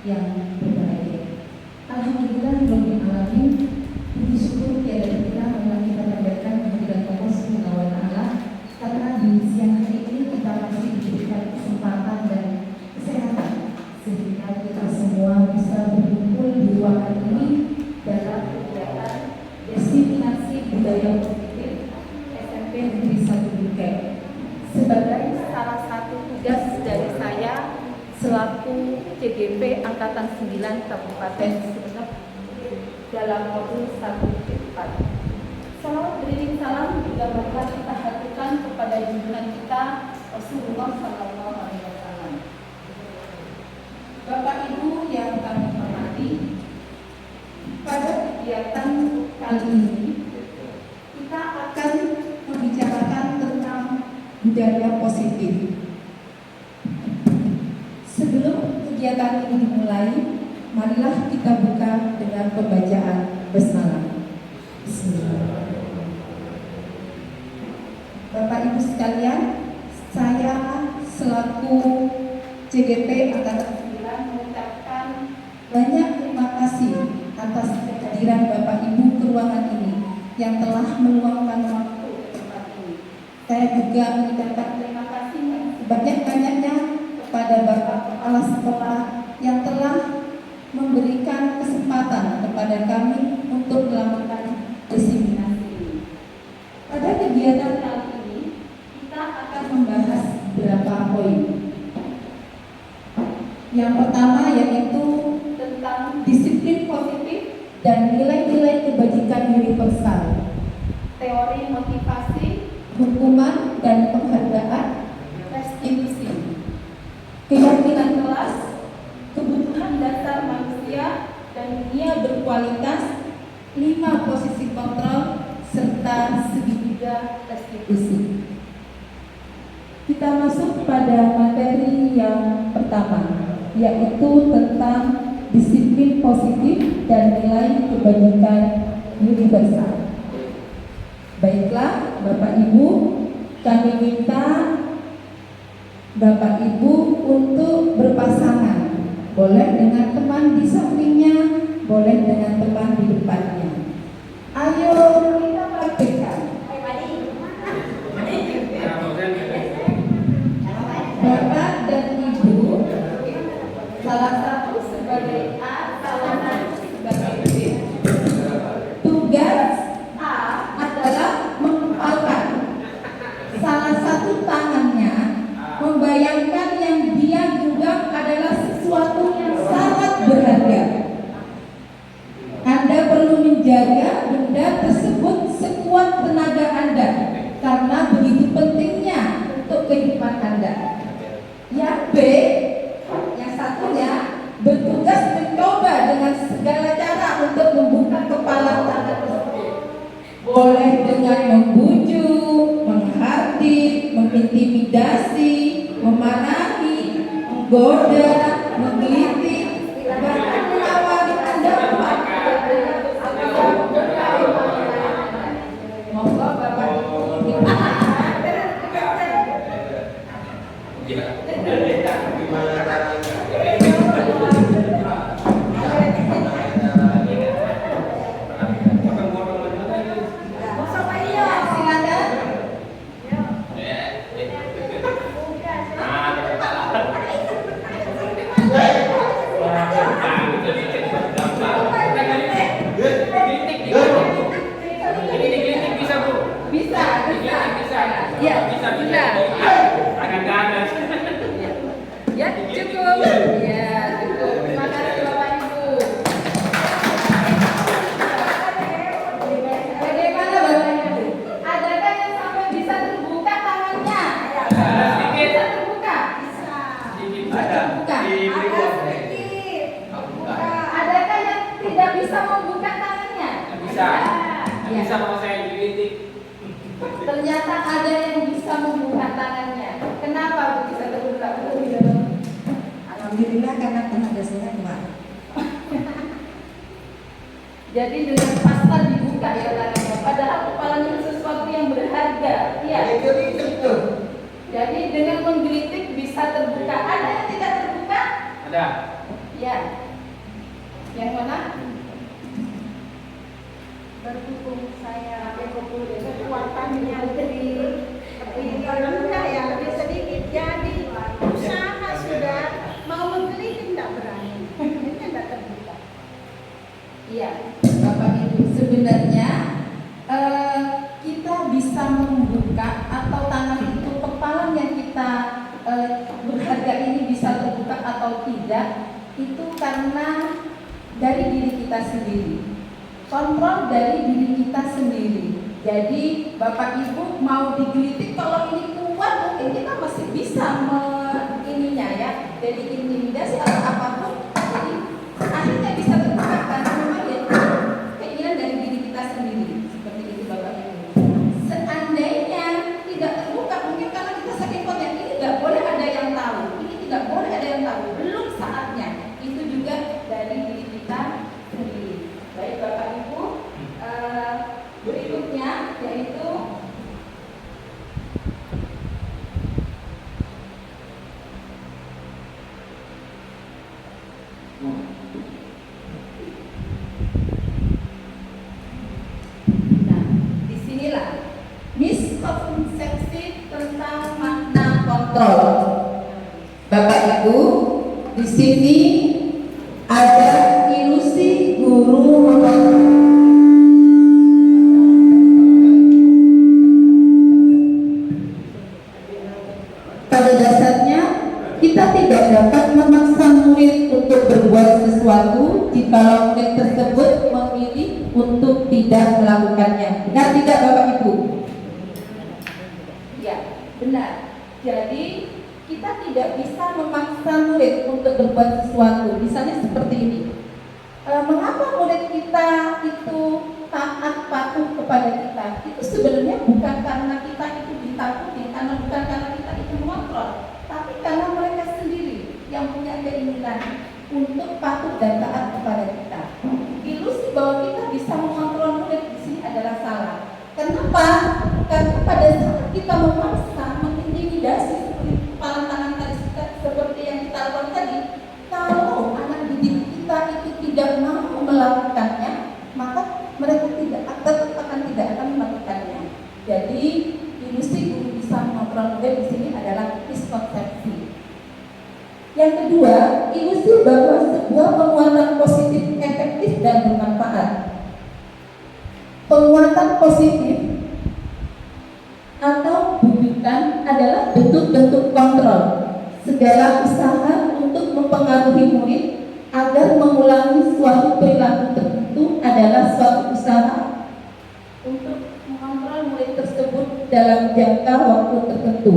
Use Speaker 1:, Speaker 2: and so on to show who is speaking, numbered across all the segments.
Speaker 1: yang berbahagia. Alhamdulillah Rabbil Alamin, puji syukur tiada terkira marilah kita panjatkan kehadirat Allah Subhanahu wa Ta'ala, karena di siang hari ini kita masih diberikan kesempatan dan kesehatan sehingga kita semua bisa berkumpul di ruangan ini dalam kegiatan diseminasi budaya positif SMP Negeri 1 Bukit. Sebagai salah satu tugas dari saya selaku CGP Angkatan 9 Kabupaten Sumeneb dalam modul 1.4. Salawat beriring salam juga marilah kita haturkan kepada junjungan kita Rasulullah SAW. Bapak Ibu yang kami hormati, pada kegiatan kali ini kita akan membicarakan tentang budaya positif. Sebelum kegiatan ini dimulai, marilah kita buka dengan pembacaan basmalah. Bapak Ibu sekalian, saya selaku CGP Angkatan 9 mengucapkan banyak terima kasih atas kehadiran Bapak Ibu ke ruangan ini yang telah meluangkan waktu ke tempat ini. Saya juga mengucapkan terima kasih sebanyak-banyaknya kepada Bapak Kepala Sekolah yang telah memberikan kesempatan kepada kami untuk melakukan diseminasi ini. Pada kegiatan kali ini kita akan membahas beberapa poin. Yang pertama yaitu tentang disiplin positif dan nilai-nilai kebajikan universal, teori motivasi, hukuman dan penghargaan, restitusi, keyakinan kelas, kebutuhan dasar manusia dan dunia berkualitas, 5 posisi kontrol, serta segitiga restitusi. Kita masuk pada materi yang pertama, yaitu tentang disiplin positif dan nilai kebajikan universal. Baiklah Bapak Ibu, kami minta Bapak Ibu untuk berpasangan, boleh dengan teman di sampingnya, boleh dengan teman di depannya. Ayo kita praktekkan. Bapak dan Ibu, salah satu sebagai A, salah satu sebagai B. Tugas A adalah mengepalkan salah satu tangannya, membayangkan yang dia genggam adalah sesuatu yang sangat berharga. Anda perlu menjaga benda tersebut sekuat tenaga Anda, karena begitu pentingnya untuk kehidupan Anda. Yang B, yang satunya bertugas mencoba dengan segala cara untuk membuka kepala tangan tersebut. Boleh dengan membujuk, menghardik, mengintimidasi, memarahi, menggoda, menggelitik, bahkan menawari Anda. Monggo Bapak Ibu. Ya, cukup. Ya, cukup. Terima kasih Bapak Ibu. Bagaimana Bapak Ibu? Adakah yang sampai bisa terbuka tangannya? Bisa terbuka? Bisa. Terbuka. Adakah yang tidak bisa membuka tangannya?
Speaker 2: Bisa. Bisa kalau saya digelitik.
Speaker 1: Ternyata ada yang bisa membuka tangannya. Kenapa bisa terbuka?
Speaker 3: Alhamdulillah karena tenaga saya kuat.
Speaker 1: Jadi dengan pasta dibuka ya tangannya. Padahal kepalanya sesuatu yang berharga. Iya. Jadi dengan menggelitik bisa terbuka. Ada yang tidak terbuka?
Speaker 2: Ada.
Speaker 1: Ya. Yang mana?
Speaker 3: Berhubung saya kekuatannya lebih rendah ya, lebih sedikit, jadi usaha sudah mau membeli tidak berani, ini tidak terbuka.
Speaker 1: Iya, Bapak Ibu, sebenarnya kita bisa membuka atau tangan itu kepalan yang kita berharga ini bisa terbuka atau tidak, itu karena dari diri kita sendiri. Kontrol dari diri kita sendiri. Jadi Bapak Ibu mau digelitik, kalau ini kuat mungkin kita masih bisa ininya ya. Jadi intimidasi atau apapun, jadi akhirnya bisa terbuka karena memang ya keinginan dari diri kita sendiri. Seperti itu Bapak Ibu. Seandainya tidak terbuka, mungkin karena kita saking kuat yang ini tidak boleh ada yang tahu, ini tidak boleh ada yang tahu, belum saatnya. Itu juga dari diri kita sendiri. Baik Bapak Ibu, berikutnya yaitu nah, disinilah miskonsepsi tentang makna kontrol. Bapak Ibu, di sini ada ilusi guru pada dasarnya kita tidak dapat memaksa murid untuk berbuat sesuatu jika murid tersebut memilih untuk tidak melakukannya. Benar tidak Bapak Ibu? Ya, benar. Jadi kita tidak bisa memaksa murid untuk berbuat sesuatu. Misalnya seperti ini. Mengapa murid kita itu taat patuh kepada kita? Itu sebenarnya bukan karena kita itu ditakuti, bukan karena kita itu mengontrol, tapi karena mereka sendiri yang punya keinginan untuk patuh dan taat kepada kita. Ilusi bahwa kita bisa mengontrol murid di sini adalah salah. Kenapa? Karena pada saat kita memaksa, mengintimidasi seperti kepala tangan tadi, seperti yang kita lakukan tadi, kalau anak didik kita itu tidak mau melakukannya, maka mereka tidak akan melakukannya. Jadi ilusi guru bisa mengontrol murid di sini adalah miskonsepsi. Yang kedua, ilusi bahwa sebuah penguatan positif efektif dan bermanfaat. Penguatan positif atau bujukan adalah bentuk-bentuk kontrol segala usaha untuk mempengaruhi murid agar mengulangi suatu perilaku tertentu adalah suatu usaha untuk mengontrol murid tersebut dalam jangka waktu tertentu.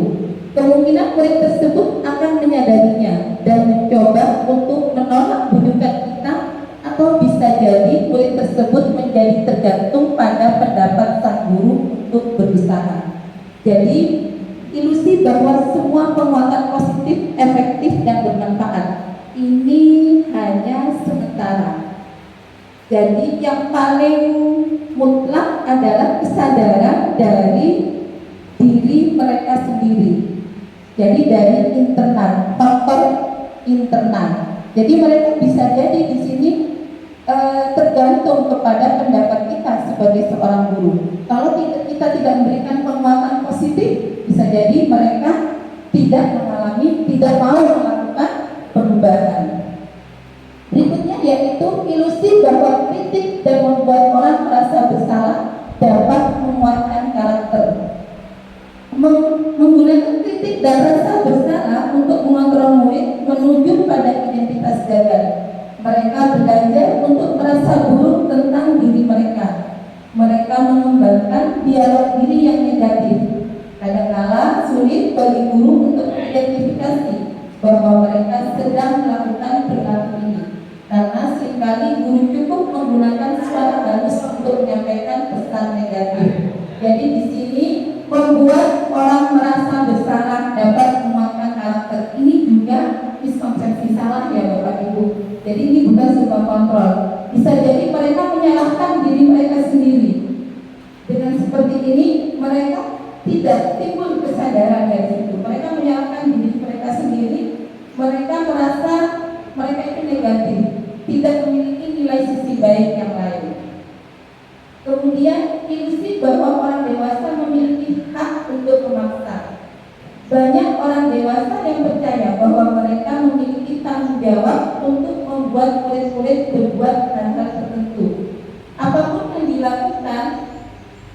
Speaker 1: Kemungkinan murid tersebut akan menyadarinya dan mencoba untuk menolak bujukan kita, atau bisa jadi murid tersebut menjadi tergantung pada pendapat sang guru untuk berusaha. Jadi ilusi bahwa semua penguatan positif, efektif dan bermanfaat ini hanya sementara. Jadi yang paling mutlak adalah kesadaran dari diri mereka sendiri. Jadi dari internal, faktor internal. Jadi mereka bisa jadi di sini tergantung kepada pendapat kita sebagai seorang guru. Kalau kita tidak memberikan penguatan positif, bisa jadi mereka tidak mau melakukan perubahan. Berikutnya yaitu ilusi bahwa kritik dan membuat orang merasa bersalah dapat menguatkan karakter. Menggunakan kritik dan rasa bersalah untuk mengontrol murid menuju pada identitas gagal. Mereka belajar untuk merasa buruk tentang diri mereka. Mereka mengembangkan dialog diri yang negatif. Kadang-kala sulit bagi guru untuk mengidentifikasi bahwa mereka sedang melakukan perilaku ini, karena seringkali guru cukup menggunakan suara halus untuk menyampaikan pesan negatif. Jadi di sini membuat orang merasa bersalah dapat menguatkan karakter. Ini juga miskonsepsi salah ya Bapak Ibu. Jadi ini bukan sebuah kontrol. Bisa jadi mereka menyalahkan diri mereka sendiri. Dengan seperti ini mereka tidak timbul kesadaran dari situ. Mereka menyalahkan diri mereka sendiri. Mereka merasa mereka itu negatif, tidak memiliki nilai berbuat hal-hal tertentu. Apapun yang dilakukan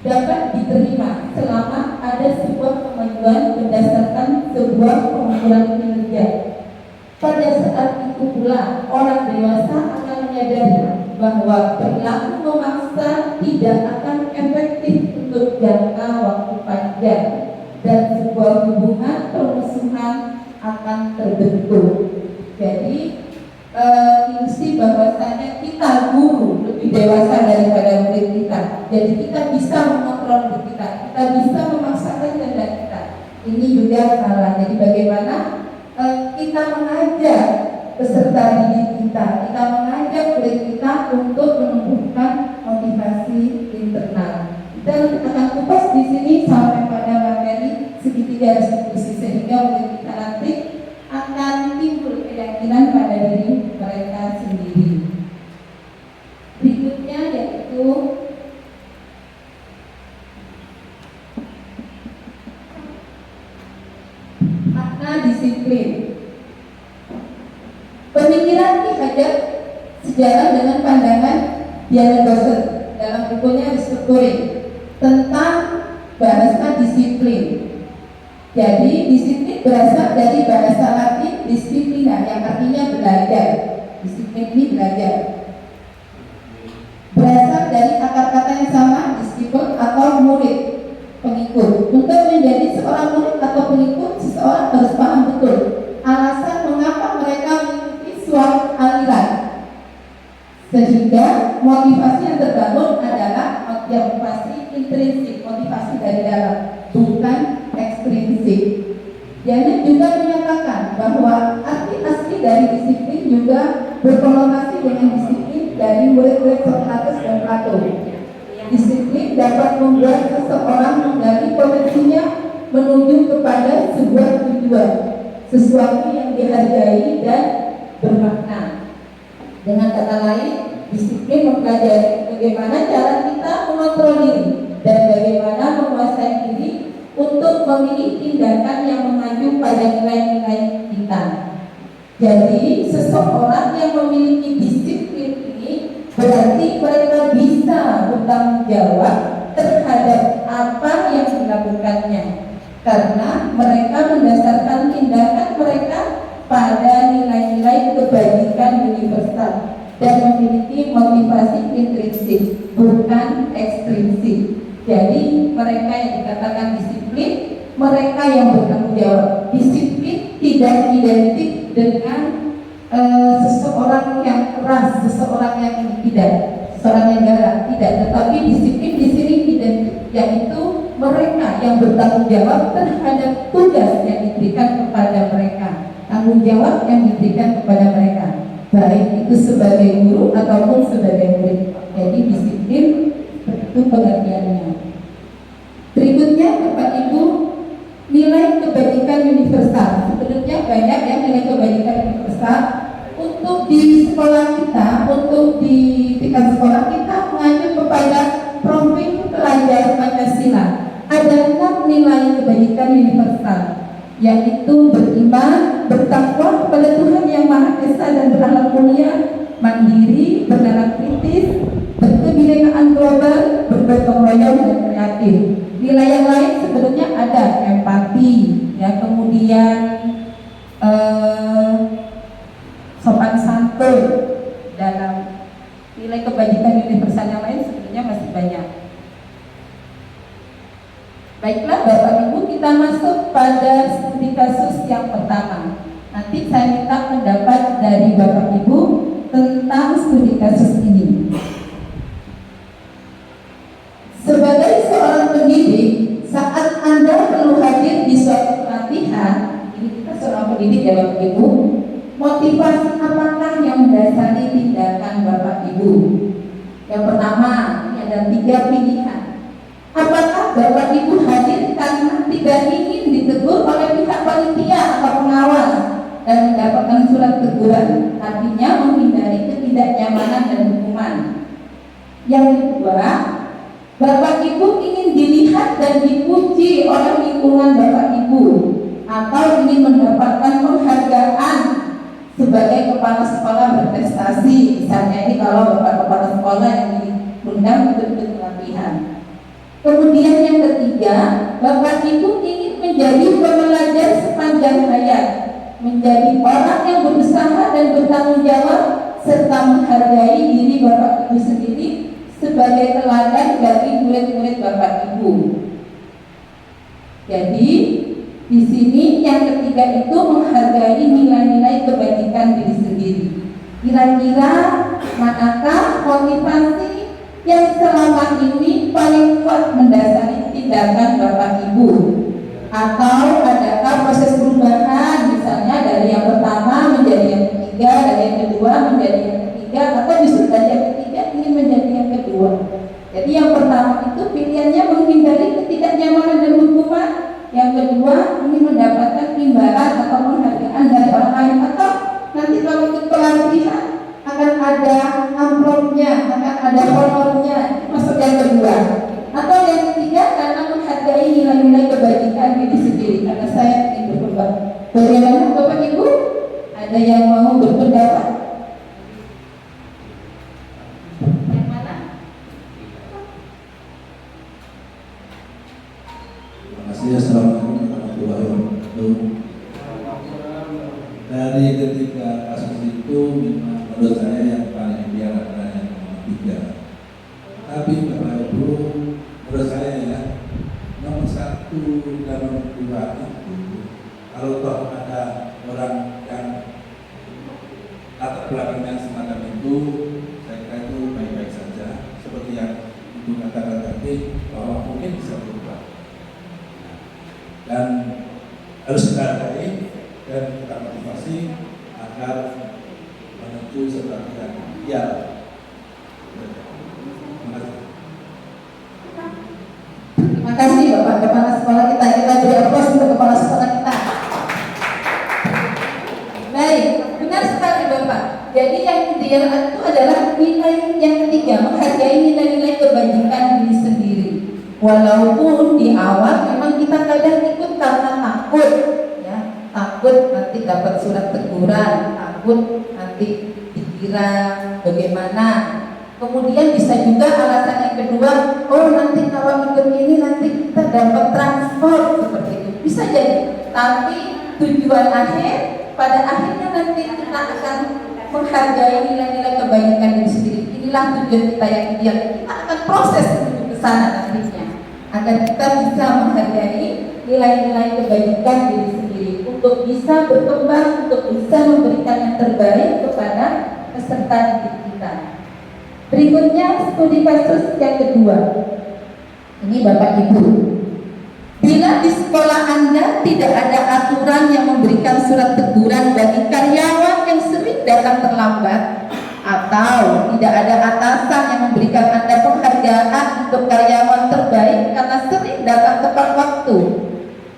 Speaker 1: dapat diterima selama ada sebuah kemajuan berdasarkan sebuah pengukuran kinerja. Pada saat itu pula orang dewasa akan menyadari bahwa perilaku memaksa tidak akan efektif untuk jangka waktu panjang dan sebuah hubungan permusuhan akan terbentuk. Jadi ilusi bahwasanya kita guru lebih dewasa daripada murid kita. Jadi kita bisa mengontrol diri kita bisa memaksakan kehendak kita. Ini juga salah. Jadi bagaimana kita mengajak peserta didik kita mengajak murid kita untuk menumbuhkan motivasi internal. Kita akan kupas di sini sampai pada materi segitiga restitusi sehingga murid kita nanti akan timbul keyakinan pada diri mereka sendiri. Berikutnya yaitu makna disiplin. Pemikiran Ki Hajar sejalan dengan pandangan Diana Dawson dalam bukunya Restructuring tentang bahasa disiplin. Jadi disiplin berasal dari bahasa Latin disciplina yang artinya belajar. Disiplin ini belajar. Berasal dari akar kata yang sama, disciple atau murid, pengikut. Untuk menjadi seorang murid atau pengikut, seseorang harus paham betul alasan mengapa mereka mengikuti suatu aliran. Sehingga motivasi yang terbangun adalah motivasi intrinsik, motivasi dari dalam, bukan ekstrinsik. Diana juga menyatakan bahwa arti asli dari disiplin juga berkonotasi dengan disiplin dari murid-murid Socrates dan Plato. Disiplin dapat membuat seseorang menggali potensinya menuju kepada sebuah tujuan, sesuatu yang dihargai dan bermakna. Dengan kata lain, disiplin mempelajari bagaimana cara kita mengontrol diri dan bagaimana menguasai diri untuk memilih tindakan yang mengacu pada nilai-nilai kita. Jadi seseorang yang memiliki disiplin ini berarti mereka bisa bertanggung jawab terhadap apa yang dilakukannya, karena mereka mendasarkan tindakan mereka pada nilai-nilai kebajikan universal dan memiliki motivasi intrinsik, bukan ekstrinsik. Jadi mereka yang dikatakan disiplin, mereka yang bertanggung jawab. Disiplin tidak identik dengan seseorang yang keras, seseorang yang tidak, seseorang yang galak, tidak. Tetapi disiplin di sini identik, yaitu mereka yang bertanggung jawab terhadap tugas yang diberikan kepada mereka, tanggung jawab yang diberikan kepada mereka, baik itu sebagai guru ataupun sebagai murid. Jadi disiplin itu pengertiannya. Berikutnya Bapak Ibu, nilai kebajikan universal. Sebenarnya banyak ya nilai kebajikan universal. Untuk di sekolah kita, untuk di tingkat sekolah kita mengacu kepada profil pelajar Pancasila. Ada 6 nilai kebajikan universal, yaitu beriman, bertakwa kepada Tuhan yang Maha Esa dan berakhlak mulia, mandiri, bernalar kritis, berkebinekaan global, bergotong royong dan kreatif. Nilai yang lain sebenarnya ada empati, ya, kemudian sopan santun. Dalam nilai kebajikan universal yang lain sebenarnya masih banyak. Baiklah Bapak Ibu, kita masuk pada studi kasus yang pertama. Nanti saya minta pendapat dari Bapak Ibu tentang studi kasus ini. Sebagai seorang pendidik, saat Anda perlu hadir di suatu pelatihan, ini kita seorang pendidik ya Bapak Ibu, motivasi apakah yang mendasari tindakan Bapak Ibu? Yang pertama, ini ada 3 pilihan. Apakah Bapak Ibu hadir karena tidak ingin ditegur oleh pihak panitia atau pengawas dan mendapatkan surat teguran, artinya menghindari ketidaknyamanan dan hukuman? Yang kedua, Bapak Ibu ingin dilihat dan dipuji oleh lingkungan Bapak Ibu, atau ingin mendapatkan penghargaan sebagai kepala sekolah berprestasi. Misalnya ini kalau Bapak kepala sekolah yang diundang untuk ikut pelatihan. Kemudian yang ketiga, Bapak Ibu ingin menjadi pembelajar sepanjang hayat, menjadi orang yang berusaha dan bertanggung jawab serta menghargai diri Bapak Ibu sendiri sebagai teladan bagi murid-murid Bapak Ibu. Jadi di sini yang ketiga itu menghargai nilai-nilai kebajikan diri sendiri. Kira-kira manakah motivasi yang selama ini paling kuat mendasari tindakan Bapak Ibu? Atau adakah proses perubahan, misalnya dari yang pertama menjadi yang ketiga, dari yang kedua menjadi yang ketiga, atau justru dari yang ketiga ingin menjadi yang kedua? Jadi yang pertama itu pilihannya menghindari ketidaknyamanan dan hukuman. Yang kedua ingin mendapatkan imbalan atau penghargaan dari orang lain, atau nanti kalau ikut pelatihan akan ada amplopnya, akan ada honornya, masuk yang kedua. Atau yang ketiga karena menghargai nilai-nilai kebajikan diri sendiri, karena saya ingin berkembang. Bagaimana Bapak Ibu? Ada yang mau berpendapat? Yang mana?
Speaker 4: Terima kasih. Assalamualaikum warahmatullahi wabarakatuh. Dari ketiga kasus itu memang menurut saya yang paling ideal adalah yang nomor 3. Tapi Bapak Ibu, menurut saya ya, nomor 1 dan nomor 2 itu kalau toh ada orang yang latar belakangnya semacam itu, saya kira itu baik-baik saja. Seperti yang Ibu katakan tadi, bahwa mungkin bisa berubah dan harus kita hargai dan kita motivasi agar menuju seperti yang ideal.
Speaker 1: Terima kasih Bapak Kepala Sekolah kita. Kita beri aplaus untuk Kepala Sekolah kita. Baik, benar sekali Bapak. Jadi yang ideal itu adalah nilai yang ketiga, menghargai nilai-nilai kebajikan diri sendiri. Walaupun di awal memang kita kadang ikut karena takut, ya, takut nanti dapat surat teguran, takut nanti dikira bagaimana. Kemudian bisa juga alasan yang kedua, oh nanti kalau ikut ini nanti kita dapat transport seperti itu. Bisa jadi, tapi tujuan akhir pada akhirnya nanti kita akan menghargai nilai-nilai kebajikan diri sendiri. Inilah tujuan kita yang ideal. Kita akan proses menuju ke sana nantinya, agar kita bisa menghargai nilai-nilai kebajikan diri sendiri untuk bisa berkembang, untuk bisa memberikan yang terbaik kepada peserta didik kita. Berikutnya studi kasus yang kedua. Ini Bapak Ibu, bila di sekolah Anda tidak ada aturan yang memberikan surat teguran bagi karyawan yang sering datang terlambat, atau tidak ada atasan yang memberikan Anda penghargaan untuk karyawan terbaik karena sering datang tepat waktu,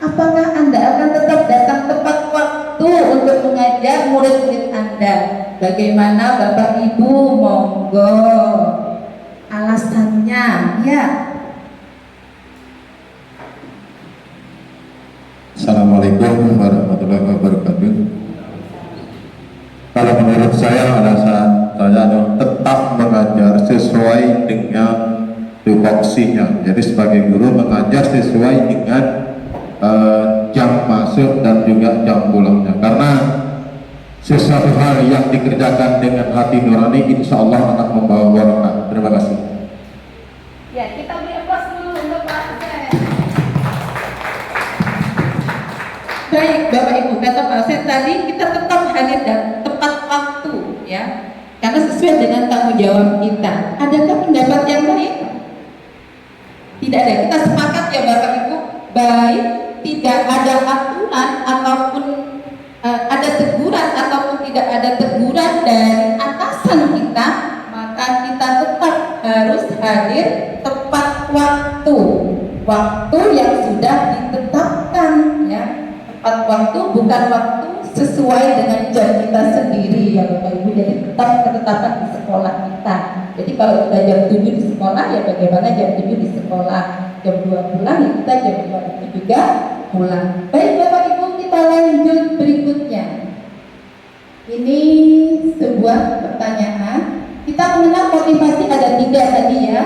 Speaker 1: apakah Anda akan tetap datang tepat waktu untuk mengajar murid-murid Anda? Bagaimana Bapak Ibu? Monggo. Alasannya, ya.
Speaker 5: Assalamualaikum warahmatullahi wabarakatuh. Kalau menurut saya alasan saya tetap mengajar sesuai dengan tupoksinya. Jadi sebagai guru mengajar sesuai dengan jam masuk dan juga jam pulangnya. Karena sesuatu hal yang dikerjakan dengan hati nurani insya Allah akan membawa barokah. Terima kasih.
Speaker 3: Ya, kita beri aplaus dulu untuk Pak Asep.
Speaker 1: Baik Bapak Ibu, kata Pak Asep tadi kita tetap hadir dan tepat waktu, ya, karena sesuai dengan tanggung jawab kita. Adakah pendapat yang lain? Tidak ada. Kita sepakat ya Bapak Ibu, baik tidak ada aturan ataupun ada teguran ataupun tidak ada teguran dari atasan kita, maka kita tetap harus hadir tepat waktu yang sudah ditetapkan, ya. Tepat waktu bukan waktu sesuai dengan jam kita sendiri ya Bapak Ibu. Jadi tetap ketetapan di sekolah kita. Jadi kalau kita jam 7 di sekolah, ya bagaimana jam 7 di sekolah, jam 2 pulang, ya kita jam 2 itu juga pulang. Baik Bapak Ibu, kita lanjut berikutnya. Ini sebuah pertanyaan. Kita mengenal motivasi ada 3 tadi ya.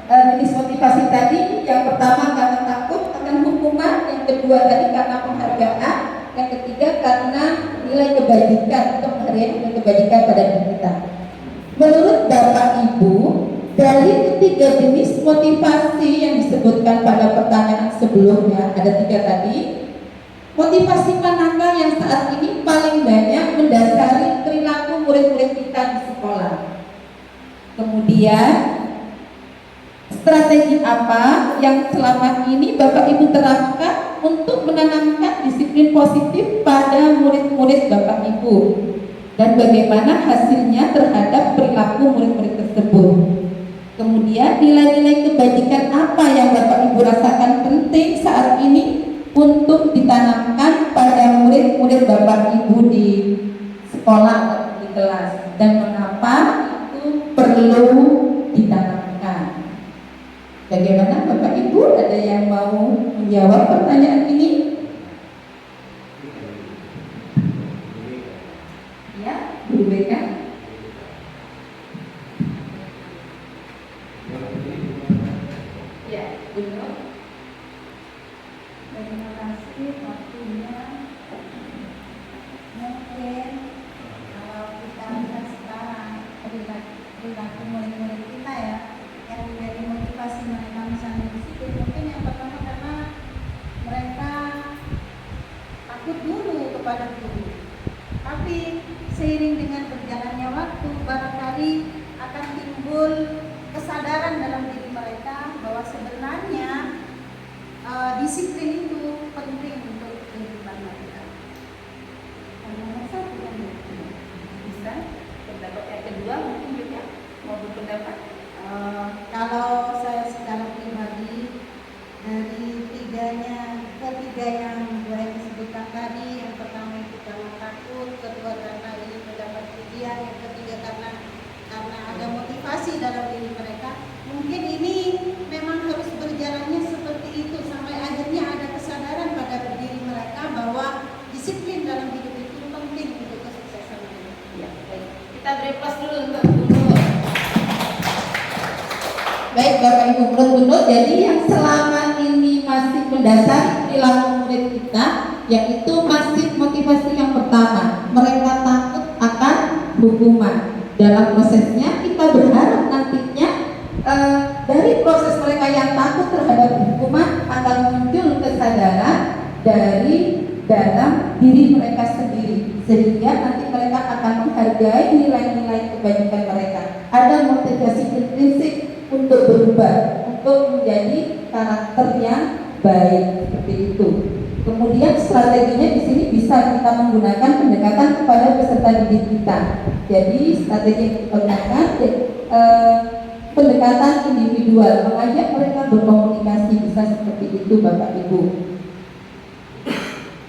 Speaker 1: Jenis motivasi tadi, yang pertama karena takut akan hukuman, yang kedua tadi karena penghargaan, yang ketiga karena nilai kebajikan untuk menghargai nilai kebajikan pada diri kita. Menurut Bapak Ibu, dari ketiga jenis motivasi yang disebutkan pada pertanyaan sebelumnya, ada 3 tadi, motivasi manakah yang saat ini paling banyak mendasari perilaku murid-murid kita di sekolah? Kemudian, strategi apa yang selama ini Bapak Ibu terapkan untuk menanamkan disiplin positif pada murid-murid Bapak Ibu? Dan bagaimana hasilnya terhadap perilaku murid-murid tersebut? Kemudian, nilai-nilai kebajikan apa yang Bapak Ibu rasakan penting saat ini untuk ditanamkan pada murid-murid Bapak Ibu di sekolah atau di kelas, dan mengapa itu perlu ditanamkan? Bagaimana Bapak Ibu? Ada yang mau menjawab pertanyaan ini? Ya, Bu Beka. Ya, benar.
Speaker 6: Terima kasih waktunya. Mungkin kalau kita lihat sekarang perilaku murid-murid kita ya, yang menjadi motivasi mereka misalnya di situ, mungkin yang pertama karena mereka takut dulu kepada guru. Tapi seiring dengan berjalannya waktu, barangkali akan timbul kesadaran dalam diri mereka bahwa sebenarnya disiplin itu penting untuk kehidupan mereka. Nomor 1 kan
Speaker 1: Bisa. Pendapat yang kedua mungkin juga mau berpendapat.
Speaker 6: kalau saya secara pribadi dari ketiga yang boleh disebutkan tadi, yang pertama itu karena takut, kedua karena ingin mendapat pujian, yang ketiga karena ada motivasi dalam diri mereka. Mungkin ini memang harus berjalannya seperti itu sampai akhirnya ada kesadaran pada diri mereka bahwa disiplin dalam hidup itu penting untuk kesuksesan mereka.
Speaker 1: Ya, baik. Kita beri pas dulu untuk Bu Nur. Baik Bapak Ibu, menurut Bu Nur, jadi yang selama ini masih mendasari perilaku murid kita, yaitu masih motivasi yang pertama, mereka takut akan hukuman. Dalam prosesnya kita berharap nantinya dari proses mereka yang takut terhadap hukuman akan muncul kesadaran dari dalam diri mereka sendiri, sehingga nanti mereka akan menghargai nilai-nilai kebajikan mereka. Ada motivasi intrinsik untuk berubah, untuk menjadi karakter yang baik, seperti itu. Kemudian strateginya di sini bisa kita menggunakan pendekatan kepada peserta didik kita. Jadi strategi yang kita gunakan pendekatan individual, mengajak mereka berkomunikasi, bisa seperti itu Bapak Ibu.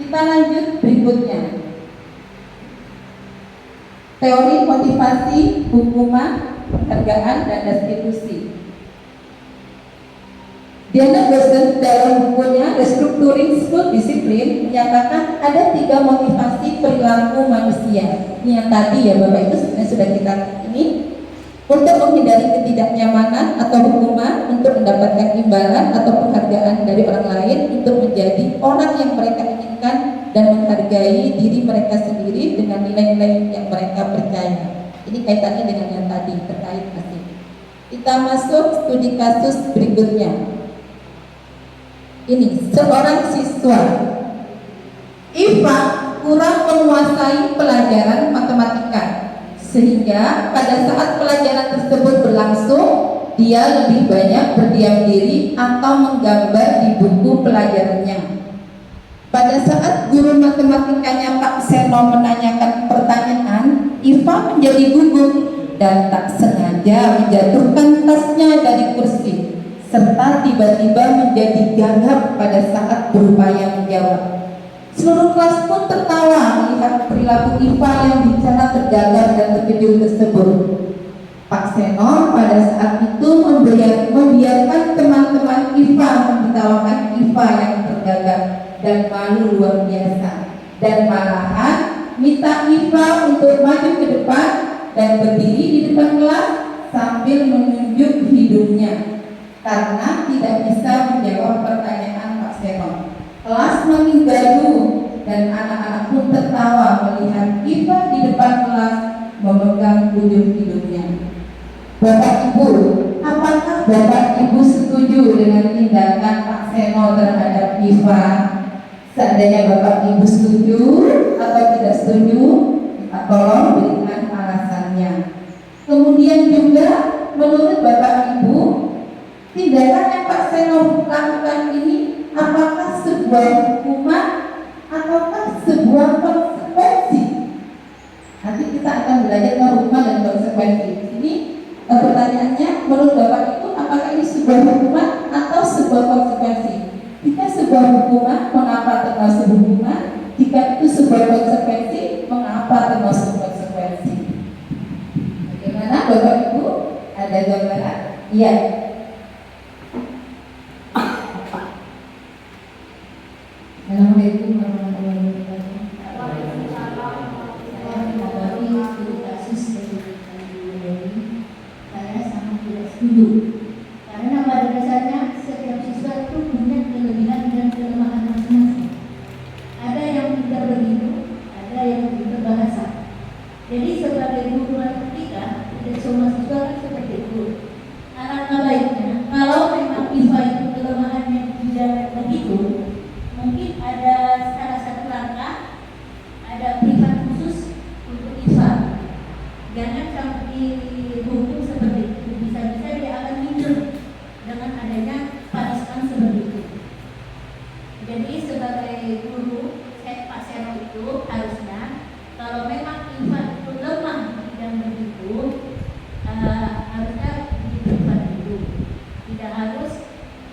Speaker 1: Kita lanjut berikutnya. Teori motivasi, hukuman, penghargaan, dan restitusi. Diana Gerson dalam bukunya Restructuring School Discipline menyatakan ada 3 motivasi perilaku manusia. Ini yang tadi ya Bapak, itu sebenarnya sudah kita ini untuk menghindari ketidaknyamanan atau hukuman, untuk mendapatkan imbalan atau penghargaan dari orang lain, untuk menjadi orang yang mereka inginkan, dan menghargai diri mereka sendiri dengan nilai-nilai yang mereka percaya. Ini kaitannya dengan yang tadi terkait masih. Kita masuk studi kasus berikutnya. Ini seorang siswa IPA kurang menguasai pelajaran matematika, sehingga pada saat pelajaran tersebut berlangsung dia lebih banyak berdiam diri atau menggambar di buku pelajarannya. Pada saat guru matematikanya Pak Seno menanyakan pertanyaan, IPA menjadi gugup dan tak sengaja menjatuhkan tasnya dari kursi, serta tiba-tiba menjadi gagap pada saat berupaya menjawab. Seluruh kelas pun tertawa melihat perilaku IPA yang bicara tergagap dan terkejut tersebut. Pak Seno pada saat itu membiarkan teman-teman IPA mentertawakan IPA yang tergagap dan malu luar biasa, dan malahan minta IFA untuk maju ke depan dan berdiri di depan kelas sambil menunjuk hidungnya karena tidak bisa menjawab pertanyaan Pak Seno. Kelas makin gaduh dan anak-anak pun tertawa melihat IFA di depan kelas memegang ujung hidungnya. Bapak Ibu, apakah Bapak Ibu setuju dengan tindakan Pak Seno terhadap IFA? Seandainya Bapak Ibu setuju atau tidak setuju, tolong berikan alasannya. Kemudian juga menurut Bapak Ibu, tindakan yang Pak Seno lakukan ini apakah sebuah hukuman ataukah sebuah konsekuensi? Nanti kita akan belajar tentang hukuman dan konsekuensi. Ini pertanyaannya, menurut Bapak Ibu, apakah ini sebuah hukuman atau sebuah konsekuensi? Jika sebuah hukuman, mengapa termasuk hukuman? Jika itu sebuah konsekuensi, mengapa termasuk konsekuensi? Bagaimana Bapak Ibu? Ada gambaran? Iya. Assalamualaikum warahmatullahi wabarakatuh. Saya mengetahui studi kasus dari saya sangat tidak setuju karena pada dasarnya setiap siswa itu punya kelebihan dan kelemahan masing-masing. Ada yang tidak begitu, ada yang tidak bahasa. Jadi sebagai guru matematika, tidak semua siswa kan seperti itu. Alangkah baiknya kalau memang IFA itu kelemahannya tidak begitu, mungkin ada salah satu langkah, ada privat khusus untuk IFA. Jangan sampai dihukum seperti itu. Bisa-bisa dia akan minder dengan adanya punishment seperti itu. Jadi sebagai guru, Pak Seno itu harusnya kalau memang IFA itu lemah dan begitu, harusnya diprivat dulu. Tidak harus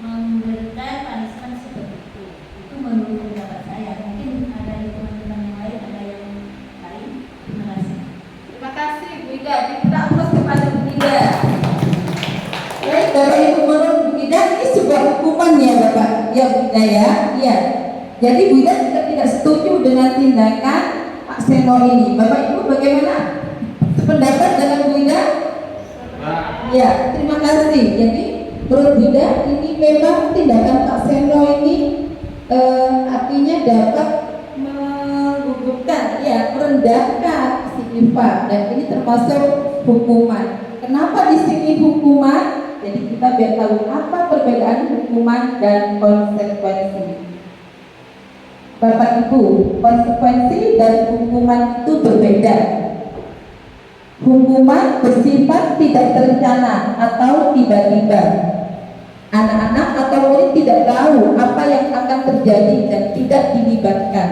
Speaker 1: memberikan punishment seperti itu. Itu menurut pendapat saya. Mungkin ada teman-teman yang lain, ada yang lain. Terima kasih.
Speaker 3: Terima kasih Bu Ida. Kita aplaus kepada Bu Ida.
Speaker 1: Baik, Bapak Ibu, menurut Bu Ida ini sebuah hukuman ya Bapak? Ya Bu Ida ya? Iya. Jadi Bu Ida juga tidak setuju dengan tindakan Pak Seno ini. Bapak Ibu bagaimana? Sependapat dengan Bu Ida? Ya, terima kasih. Jadi menurut Bu Ida ini memang tindakan Pak Seno ini artinya dapat menggugurkan, ya, merendahkan si IFA dan ini termasuk hukuman. Kenapa di sini hukuman? Jadi kita biar tahu apa perbedaan hukuman dan konsekuensi. Bapak Ibu, konsekuensi dan hukuman itu berbeda. Hukuman bersifat tidak terencana atau tiba-tiba. Anak-anak atau murid tidak tahu apa yang akan terjadi dan tidak dilibatkan.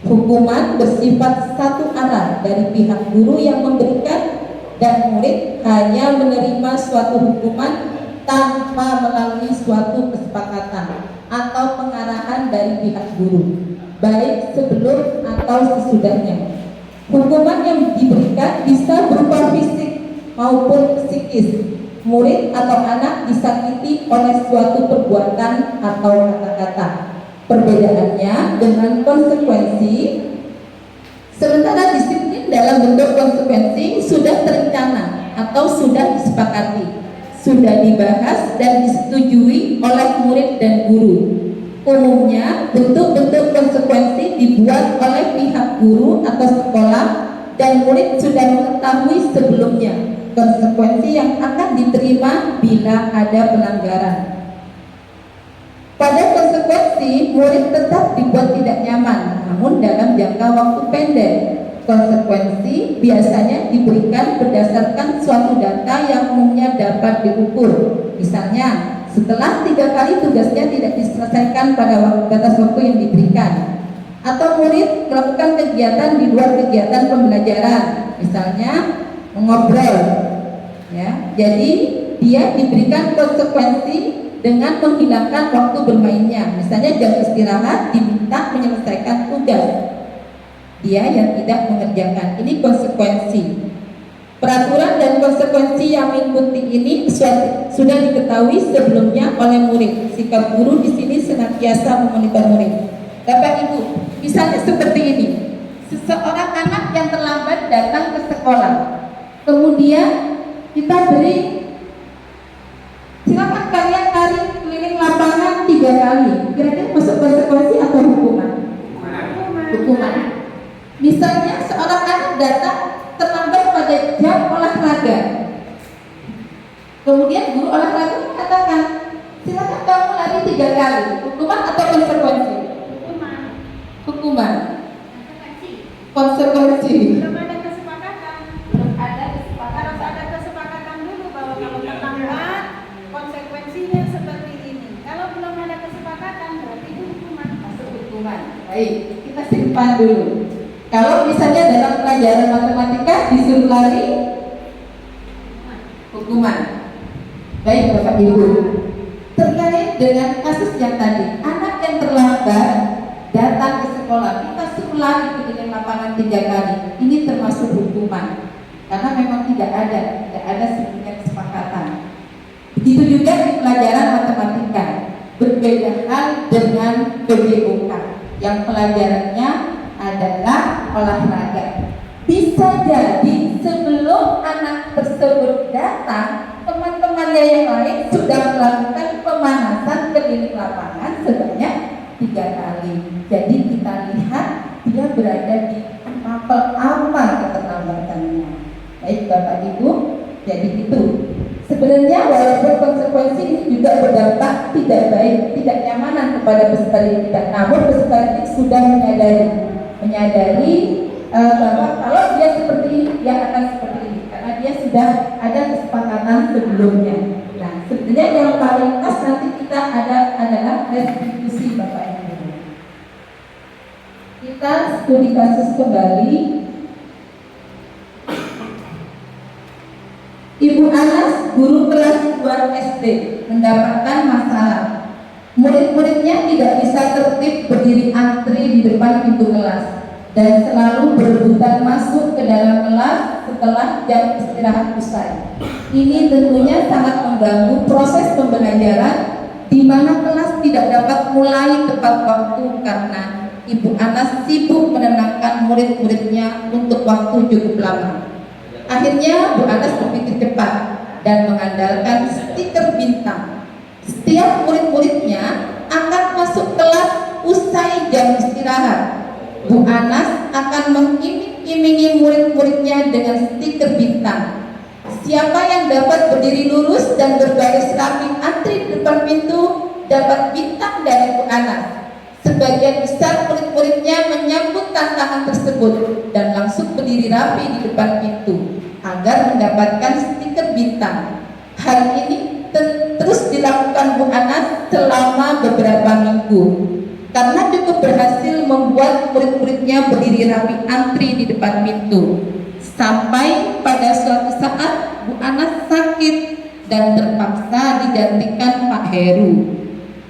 Speaker 1: Hukuman bersifat satu arah dari pihak guru yang memberikan dan murid hanya menerima suatu hukuman tanpa melalui suatu kesepakatan atau pengarahan dari pihak guru, baik sebelum atau sesudahnya. Hukuman yang diberikan bisa berupa fisik maupun psikis. Murid atau anak disakiti oleh suatu perbuatan atau kata-kata. Perbedaannya dengan konsekuensi, sementara disiplin dalam bentuk konsekuensi sudah terencana atau sudah disepakati, sudah dibahas dan disetujui oleh murid dan guru. Umumnya bentuk-bentuk konsekuensi dibuat oleh pihak guru atau sekolah dan murid sudah mengetahui sebelumnya konsekuensi yang akan diterima bila ada pelanggaran. Pada konsekuensi, murid tetap dibuat tidak nyaman, namun dalam jangka waktu pendek. Konsekuensi biasanya diberikan berdasarkan suatu data yang umumnya dapat diukur. Misalnya, setelah 3 kali tugasnya tidak diselesaikan pada batas waktu yang diberikan, atau murid melakukan kegiatan di luar kegiatan pembelajaran, misalnya mengobrol, ya. Jadi dia diberikan konsekuensi dengan menghilangkan waktu bermainnya. Misalnya jam istirahat diminta menyelesaikan tugas, dia yang tidak mengerjakan. Ini konsekuensi. Peraturan dan konsekuensi yang mengikuti ini sudah diketahui sebelumnya oleh murid. Sikap guru di sini senantiasa memonitor murid. Bapak Ibu, misalnya seperti ini. seseorang anak yang terlambat datang ke sekolah, kemudian kita beri, silakan kalian lari keliling lapangan 3 kali, kira-kira masuk konsekuensi atau hukuman? Hukuman. Misalnya seorang anak datang terlambat pada jam olahraga, kemudian guru olahraga mengatakan, silakan kamu lari 3 kali, hukuman atau konsekuensi? Hukuman. Konsekuensi.
Speaker 6: Belum ada kesepakatan. Harus ada kesepakatan dulu bahwa kalau terlambat konsekuensinya seperti ini. Kalau belum ada kesepakatan berarti itu hukuman.
Speaker 1: Masuk hukuman. Baik, kita simpan dulu. Kalau misalnya dalam pelajaran matematika disuruh lari, hukuman. Baik Bapak Ibu, terkait dengan kasus yang tadi, anak yang terlambat datang ke sekolah, kita suruh lari ke lapangan 3 kali, ini termasuk hukuman karena memang tidak ada sebetulnya kesepakatan. Begitu juga di pelajaran matematika, berbeda hal dengan PJOK yang pelajarannya adalah olahraga. Bisa jadi sebelum anak tersebut datang, teman-temannya yang lain sudah melakukan pemanasan keliling lapangan sebanyak 3 kali. Jadi kita lihat dia berada di level apa keterlambatannya. Baik Bapak Ibu, jadi itu. Sebenarnya walaupun konsekuensi ini juga berdampak tidak baik, tidak nyamanan kepada peserta didik, namun peserta didik sudah menyadari bahwa kalau dia seperti ini, dia akan seperti ini karena dia sudah ada kesepakatan sebelumnya. Nah, sebenarnya yang paling pas nanti kita adalah restitusi Bapak Ibu. Kita studi kasus kembali. Ibu Anas, guru kelas 2 SD, mendapatkan masalah. Murid-muridnya tidak bisa tertib berdiri antri di depan pintu kelas dan selalu berebutan masuk ke dalam kelas setelah jam istirahat usai. Ini tentunya sangat mengganggu proses pembelajaran di mana kelas tidak dapat mulai tepat waktu karena Ibu Anas sibuk menenangkan murid-muridnya untuk waktu cukup lama. Akhirnya Bu Anas berpikir cepat dan mengandalkan stiker bintang. Setiap murid-muridnya akan masuk kelas usai jam istirahat. Bu Anas akan mengiming-imingi murid-muridnya dengan stiker bintang. Siapa yang dapat berdiri lurus dan berbaris rapi antri di depan pintu dapat bintang dari Bu Anas. Sebagian besar murid-muridnya menyambut tantangan tersebut dan langsung berdiri rapi di depan pintu agar mendapatkan stiker bintang. Hal ini terus dilakukan Bu Anas selama beberapa minggu. Karena cukup berhasil membuat murid-muridnya berdiri rapi antri di depan pintu. Sampai pada suatu saat Bu Anas sakit dan terpaksa digantikan Pak Heru.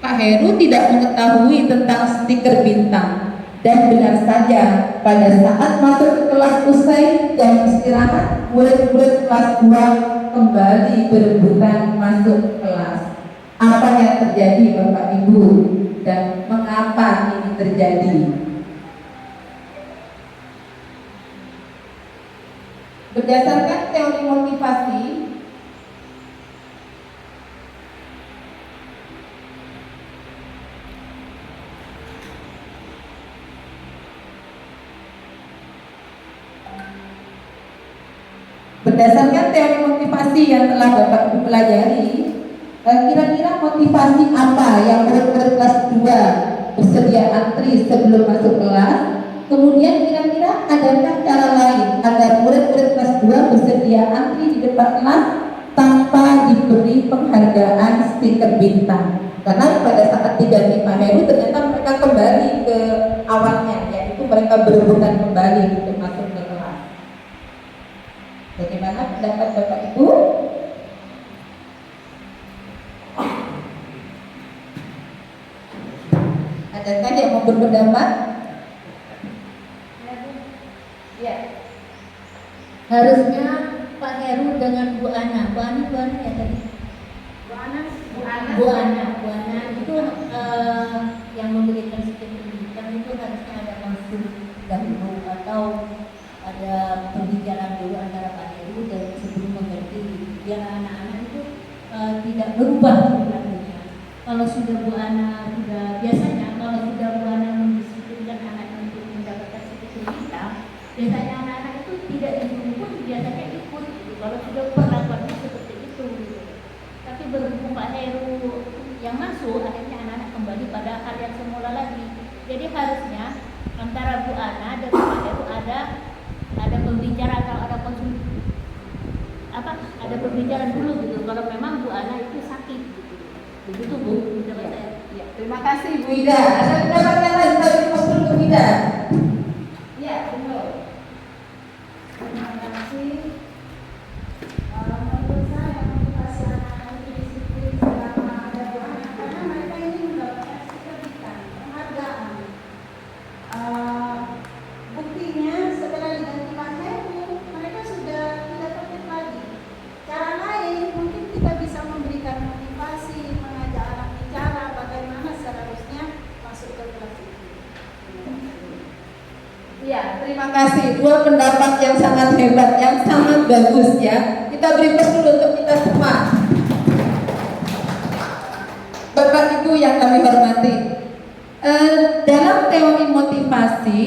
Speaker 1: Pak Heru tidak mengetahui tentang stiker bintang dan benar saja pada saat masuk ke kelas usai jam istirahat, murid-murid kelas 2 kembali berebutan masuk kelas. Apa yang terjadi Bapak Ibu dan mengapa ini terjadi? Berdasarkan teori motivasi, yang telah Bapak Ibu pelajari, kira-kira motivasi apa yang murid-murid kelas 2 bersedia antri sebelum masuk kelas? Kemudian kira-kira adakah cara lain agar murid-murid kelas 2 bersedia antri di depan kelas tanpa diberi penghargaan stiker bintang? Karena pada saat diganti Pak Heru ternyata mereka kembali ke awalnya, yaitu mereka berebutan kembali untuk masuk ke kelas. Bagaimana pendapat Bapak Ibu? Adakah yang mau berpendapat?
Speaker 6: Ya.
Speaker 7: Harusnya Pak Heru dengan Bu Ana ya tadi. Bu Ana itu yang memberikan stiker pendidikan itu harusnya ada konsul dahulu atau ada pembicaraan dulu antara Pak Heru dan sebelum mengerti biar anak-anak itu tidak berubah perilakunya. Kalau sudah Bu Ana sudah biasanya kalau sudah Bu Ana mendisiplinkan anaknya untuk mendapatkan stiker hitam, biasanya anak-anak itu tidak disuruh pun biasanya ikut gitu. Kalau sudah perlakuannya seperti itu gitu. Tapi berhubung Pak Heru yang masuk, akhirnya anak-anak kembali pada hal yang semula lagi. Jadi harusnya antara Bu Ana dan Pak Heru ada pembicaraan atau ada ada pembicaraan dulu gitu. Kalau memang Bu Ana itu sakit gitu. Begitu Bu, pendapat saya.
Speaker 1: Ya, terima kasih Bu Ida. Ada pendapat yang lain dari Bu Ida? Ya, betul.
Speaker 6: Terima kasih. Menurut saya motivasi anak-anak itu disiplin selama ada Bu Ana karena mereka ini mendapatkan sertifikat penghargaan. Buktinya setelah diganti Pak Heru, mereka sudah tidak tertib lagi. Cara lain mungkin kita bisa memberikan motivasi, mengajak anak bicara bagaimana seharusnya masuk ke kelas itu.
Speaker 1: Ya, terima kasih. Dua pendapat yang sangat hebat, yang sangat bagus ya. Kita beri dulu untuk kita semua. Bapak Ibu yang kami hormati, dalam teori motivasi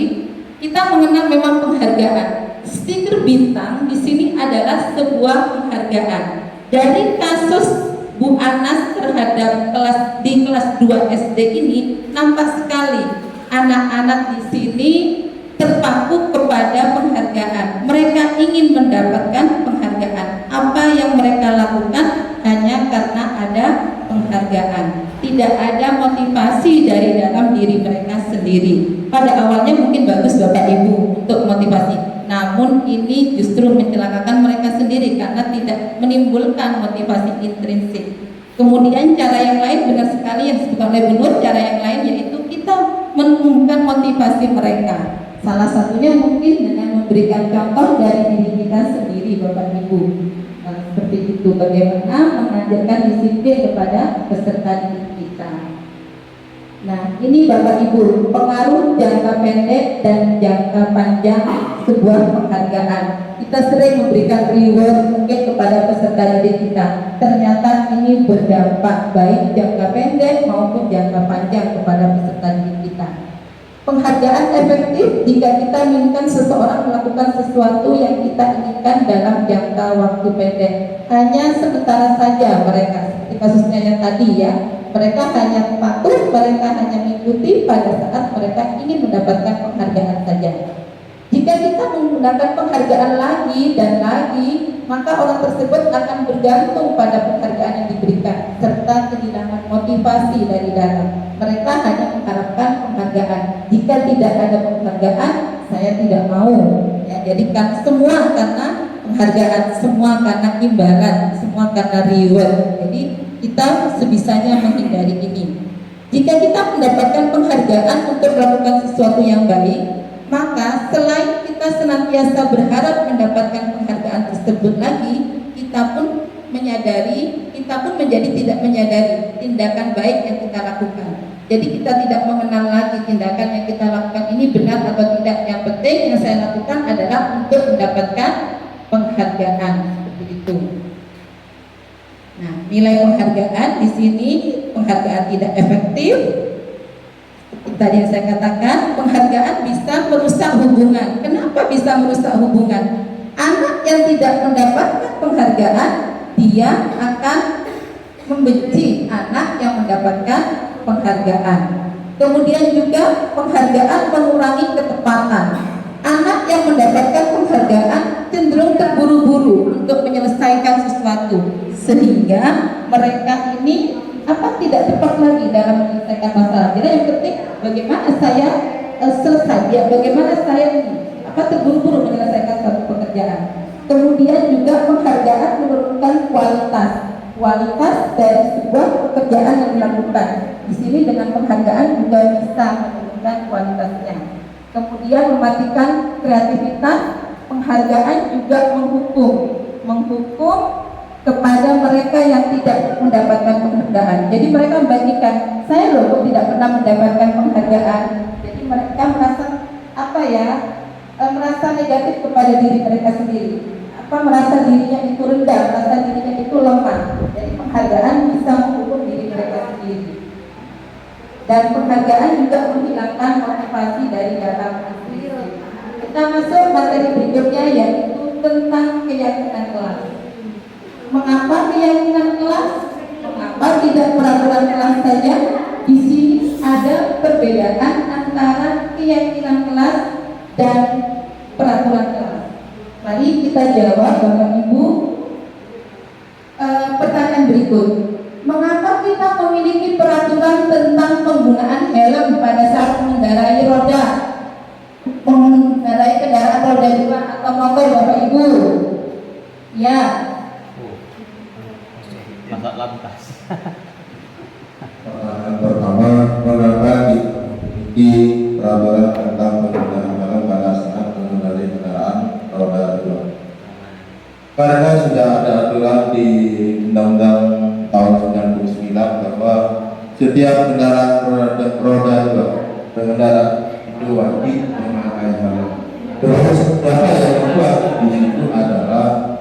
Speaker 1: kita mengenal memang penghargaan. Stiker bintang di sini adalah sebuah penghargaan. Dari kasus Bu Anas terhadap di kelas 2 SD ini nampak sekali anak-anak di sini terpaku kepada penghargaan. Mereka ingin mendapatkan penghargaan. Apa yang mereka lakukan hanya karena ada penghargaan. Tidak ada motivasi dari dalam diri mereka sendiri. Pada awalnya mungkin bagus Bapak Ibu untuk motivasi, namun ini justru mencelakakan mereka sendiri karena tidak menimbulkan motivasi intrinsik. Kemudian cara yang lain benar sekali yang disebutkan oleh Bu Nur, cara yang lain yaitu kita menumbuhkan motivasi mereka. Salah satunya mungkin dengan memberikan contoh dari diri kita sendiri Bapak Ibu. Seperti itu, bagaimana mengajarkan disiplin kepada peserta didik kita. Nah, ini Bapak Ibu, pengaruh jangka pendek dan jangka panjang sebuah penghargaan. Kita sering memberikan reward mungkin kepada peserta didik kita. Ternyata ini berdampak baik jangka pendek maupun jangka panjang kepada peserta didik kita. Penghargaan efektif jika kita inginkan seseorang melakukan sesuatu yang kita inginkan dalam jangka waktu pendek. Hanya sementara saja mereka, seperti kasusnya yang tadi ya, mereka hanya patuh, mereka hanya mengikuti pada saat mereka ingin mendapatkan penghargaan saja. Jika kita menggunakan penghargaan lagi dan lagi, maka orang tersebut akan bergantung pada penghargaan yang diberikan serta kehilangan motivasi dari dalam. Mereka hanya mengharapkan penghargaan. Jika tidak ada penghargaan, saya tidak mau. Ya, jadikan semua karena penghargaan, semua karena imbalan, semua karena reward. Jadi kita sebisanya menghindari ini. Jika kita mendapatkan penghargaan untuk melakukan sesuatu yang baik, maka selain kita senantiasa berharap mendapatkan penghargaan tersebut lagi, kita pun menjadi tidak menyadari tindakan baik yang kita lakukan. Jadi kita tidak mengenal lagi tindakan yang kita lakukan ini benar atau tidak. Yang penting yang saya lakukan adalah untuk mendapatkan penghargaan, seperti itu. Nah, nilai penghargaan di sini, penghargaan tidak efektif. Tadi yang saya katakan, penghargaan bisa merusak hubungan. Kenapa bisa merusak hubungan? Anak yang tidak mendapatkan penghargaan, dia akan membenci anak yang mendapatkan penghargaan. Kemudian juga penghargaan mengurangi ketepatan. Anak yang mendapatkan penghargaan cenderung terburu-buru untuk menyelesaikan sesuatu, sehingga mereka ini tidak tepat lagi dalam menyelesaikan masalah. Jadi yang penting bagaimana saya selesai, ya bagaimana saya terburu-buru menyelesaikan suatu pekerjaan. Kemudian juga penghargaan menurunkan kualitas dari sebuah pekerjaan yang dilakukan. Di sini dengan penghargaan juga bisa menurunkan kualitasnya. Kemudian mematikan kreativitas. Penghargaan juga menghukum kepada mereka yang tidak mendapatkan penghargaan. Jadi mereka membandingkan, saya loh tidak pernah mendapatkan penghargaan. Jadi mereka merasa merasa negatif kepada diri mereka sendiri, merasa dirinya itu rendah, merasa dirinya itu lemah. Jadi penghargaan bisa mengukur diri mereka sendiri, dan penghargaan juga menghilangkan motivasi dari dalam diri. Kita masuk materi berikutnya, yaitu tentang keyakinan kelas. Mengapa keyakinan kelas? Mengapa tidak peraturan kelas saja? Di sini ada perbedaan antara keyakinan kelas dan peraturan kelas. Mari kita jawab, Bapak Ibu. Pertanyaan berikut: mengapa kita memiliki peraturan tentang penggunaan helm pada saat mengendarai kendaraan roda 2 atau motor, Bapak Ibu? Ya.
Speaker 2: Masa lantas.
Speaker 5: Pertanyaan pertama, mengapa kita memiliki peraturan tentang penggunaan helm pada saat mengendarai kendaraan roda 2? Karena sudah ada aturan di Undang-Undang tahun 99 bahwa setiap kendaraan roda 2 pengendara itu wajib memakai helm. Terus data yang kedua di situ adalah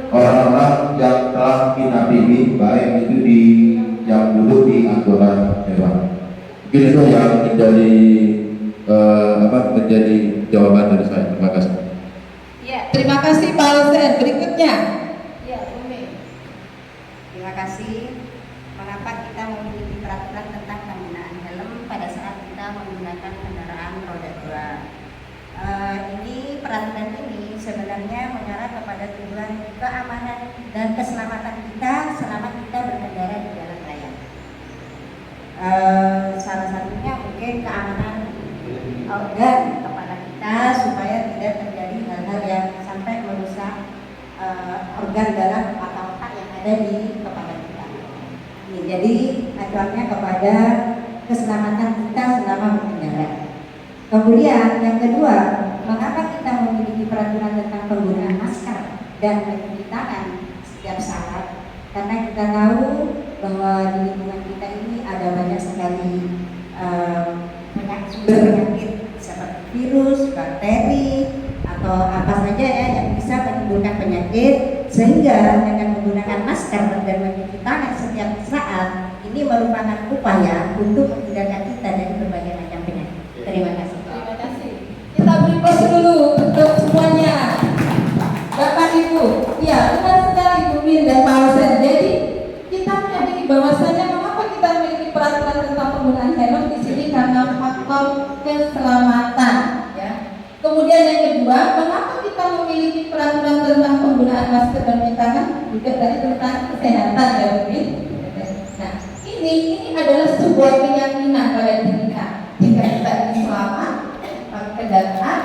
Speaker 5: orang-orang yang telah kita pilih, baik itu yang duduk di anggota dewan. Mungkin itu yang menjadi jawaban dari saya. Terima kasih.
Speaker 3: Ya,
Speaker 1: Terima kasih Pak Alsen. Berikutnya.
Speaker 3: ya, Umi.
Speaker 6: Terima kasih. Mengapa kita memiliki peraturan tentang penggunaan helm pada saat kita menggunakan kendaraan roda 2? Ini peraturan ini sebenarnya mengarah kepada tujuan keamanan dan keselamatan kita selama kita berkendara di jalan raya. Salah satunya mungkin keamanan organ kepala kita supaya tidak terjadi hal-hal yang sampai merusak organ dalam atau otak yang ada di kepala kita. Ini jadi acuannya kepada keselamatan kita selama berkendara. Kemudian yang kedua, mengapa kita memiliki peraturan tentang penggunaan masker dan mencuci tangan setiap saat? Karena kita tahu bahwa di lingkungan kita ini ada banyak sekali sumber penyakit seperti virus, bakteri, atau apa saja ya yang bisa menimbulkan penyakit, sehingga dengan menggunakan masker dan mencuci tangan setiap saat ini merupakan upaya untuk menghindarkan kita dari berbagai macam penyakit. Terima kasih.
Speaker 1: Terima kasih. Kita beri pos dulu untuk semuanya. Bapak Ibu, ya benar sekali Bu Min dan Pak Alsen. Jadi kita menyadari bahwasanya mengapa kita memiliki peraturan tentang penggunaan helm di sini karena faktor keselamatan. Ya. Kemudian yang kedua, mengapa kita memiliki peraturan tentang penggunaan masker dan mencuci tangan juga dari tentang kesehatan, ya Bu Min. Nah, ini adalah sebuah keyakinan pada diri kita. Jika kita ingin selamat, kendaraan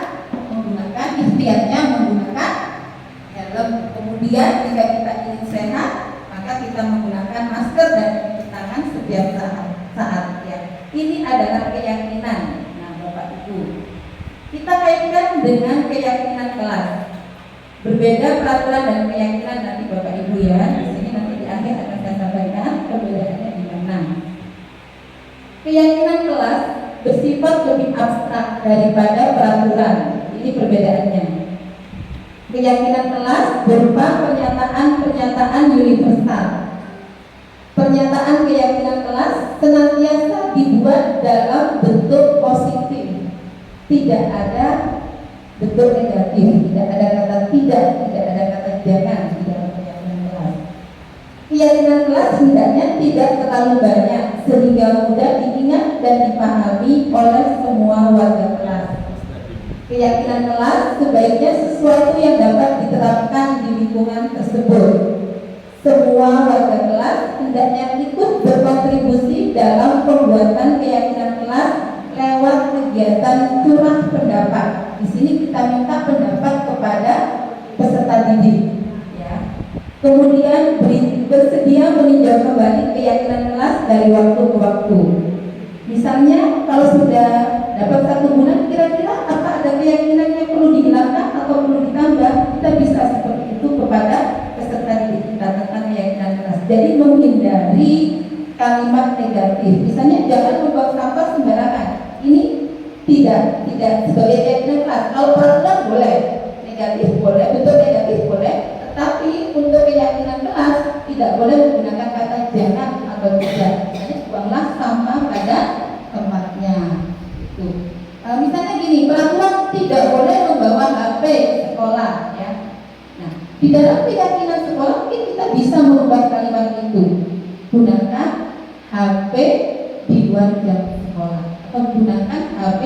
Speaker 1: menggunakan ikhtiarnya menggunakan helm. Kemudian jika kita ingin sehat, maka kita menggunakan masker dan mencuci tangan setiap saat. Ya. Ini adalah keyakinan. Nah, Bapak Ibu, kita kaitkan dengan keyakinan kelas. Berbeda peraturan dan keyakinan nanti Bapak Ibu ya. Di sini nanti di akhir akan saya sampaikan perbedaannya di mana. Keyakinan kelas bersifat lebih abstrak daripada peraturan. Ini perbedaannya. Keyakinan kelas berupa pernyataan universal. Pernyataan keyakinan kelas senantiasa dibuat dalam bentuk positif. Tidak ada bentuk negatif, tidak ada kata tidak ada kata jangan di dalam keyakinan kelas. Keyakinan kelas hendaknya tidak terlalu banyak sehingga mudah diingat dan dipahami oleh semua warga kelas. Keyakinan kelas sebaiknya sesuatu yang dapat diterapkan di lingkungan tersebut. Semua warga kelas hendaknya ikut berkontribusi dalam pembuatan keyakinan kelas lewat kegiatan curah pendapat. Di sini kita minta pendapat kepada peserta didik. Kemudian bersedia meninjau kembali keyakinan kelas dari waktu ke waktu. Misalnya kalau sudah dapat 1 bulan, kira-kira apa ada keyakinan yang perlu dihilangkan atau perlu ditambah, kita bisa seperti itu kepada peserta didik kita tentang keyakinan kelas. Jadi menghindari kalimat negatif. Misalnya jangan membuang sampah sembarangan. Ini tidak sekolah ya. Nah, di dalam keyakinan sekolah mungkin kita bisa merubah kalimat itu. Gunakan HP di luar jam sekolah atau gunakan HP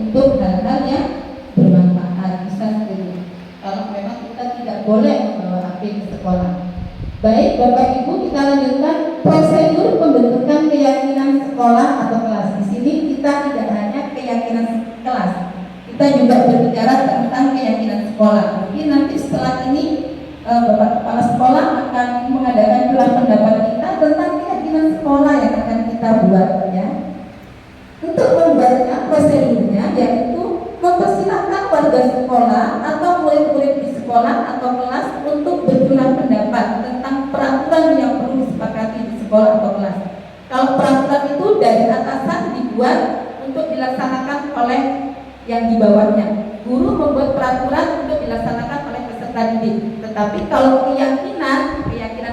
Speaker 1: untuk hal-hal yang bermanfaat, bisa seperti itu. Kalau memang kita tidak boleh membawa HP ke sekolah. Baik Bapak Ibu, kita lanjutkan prosedur pembentukan keyakinan sekolah atau kelas. Di sini kita tidak hanya keyakinan kelas, kita juga berbicara tentang keyakinan sekolah. Mungkin nanti setelah ini Bapak Kepala Sekolah akan mengadakan gelar pendapat kita tentang keyakinan sekolah yang akan kita buat ya. Untuk membuatnya prosedurnya yaitu mempersilahkan warga sekolah atau murid-murid di sekolah atau kelas untuk bergelar pendapat tentang peraturan yang perlu disepakati di sekolah atau kelas. Kalau peraturan itu dari atasan dibuat untuk dilaksanakan oleh yang di bawahnya. Guru membuat peraturan untuk dilaksanakan oleh peserta didik. Tetapi kalau keyakinan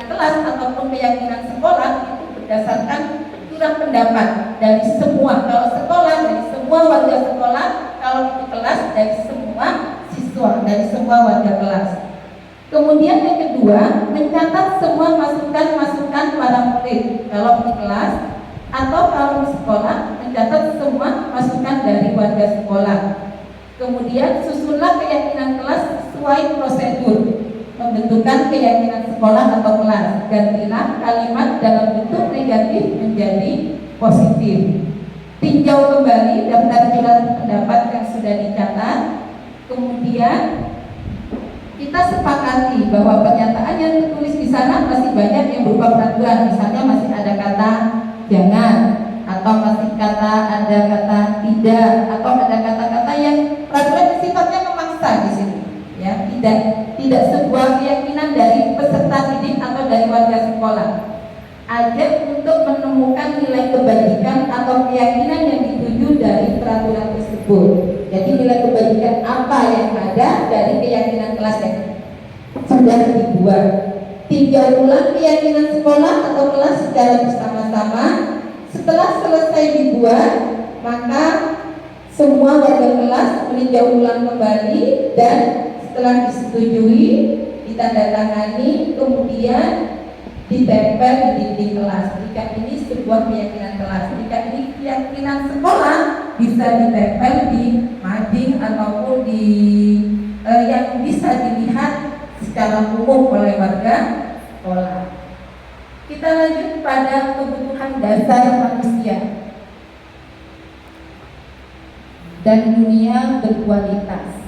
Speaker 1: kelas ataupun keyakinan sekolah itu berdasarkan curah pendapat dari semua. Kalau sekolah dari semua warga sekolah, kalau itu kelas dari semua siswa, dari semua warga kelas. Kemudian yang kedua, mencatat semua masukan-masukan para murid kalau di kelas, atau kalau di sekolah mencatat semua masukan dari warga sekolah. Kemudian susunlah keyakinan kelas sesuai prosedur pembentukan keyakinan sekolah atau kelas. Gantilah kalimat dalam bentuk negatif menjadi positif. Tinjau kembali daftar curhat pendapat yang sudah dicatat. Kemudian kita sepakati bahwa pernyataan yang tertulis di sana masih banyak yang berupa peraturan. Misalnya masih ada kata jangan, atau masih ada kata tidak, atau ada kata-kata yang peraturan sifatnya memaksa di sini. Ya, tidak sebuah keyakinan dari peserta didik atau dari warga sekolah. Ajak untuk menemukan nilai kebajikan atau keyakinan yang dituju dari peraturan tersebut. Jadi nilai kebajikan apa yang ada dari keyakinan kelas yang sudah dibuat. Tinjau ulang keyakinan sekolah atau kelas secara bersama-sama. Setelah selesai dibuat, maka semua warga kelas meninjau ulang kembali dan setelah disetujui, ditandatangani, kemudian ditempel di dinding kelas. Jika ini sebuah keyakinan kelas, jika ini keyakinan sekolah, bisa ditempel di mading ataupun di yang bisa dilihat secara umum oleh warga sekolah. Kita lanjut pada kebutuhan dasar manusia dan dunia berkualitas.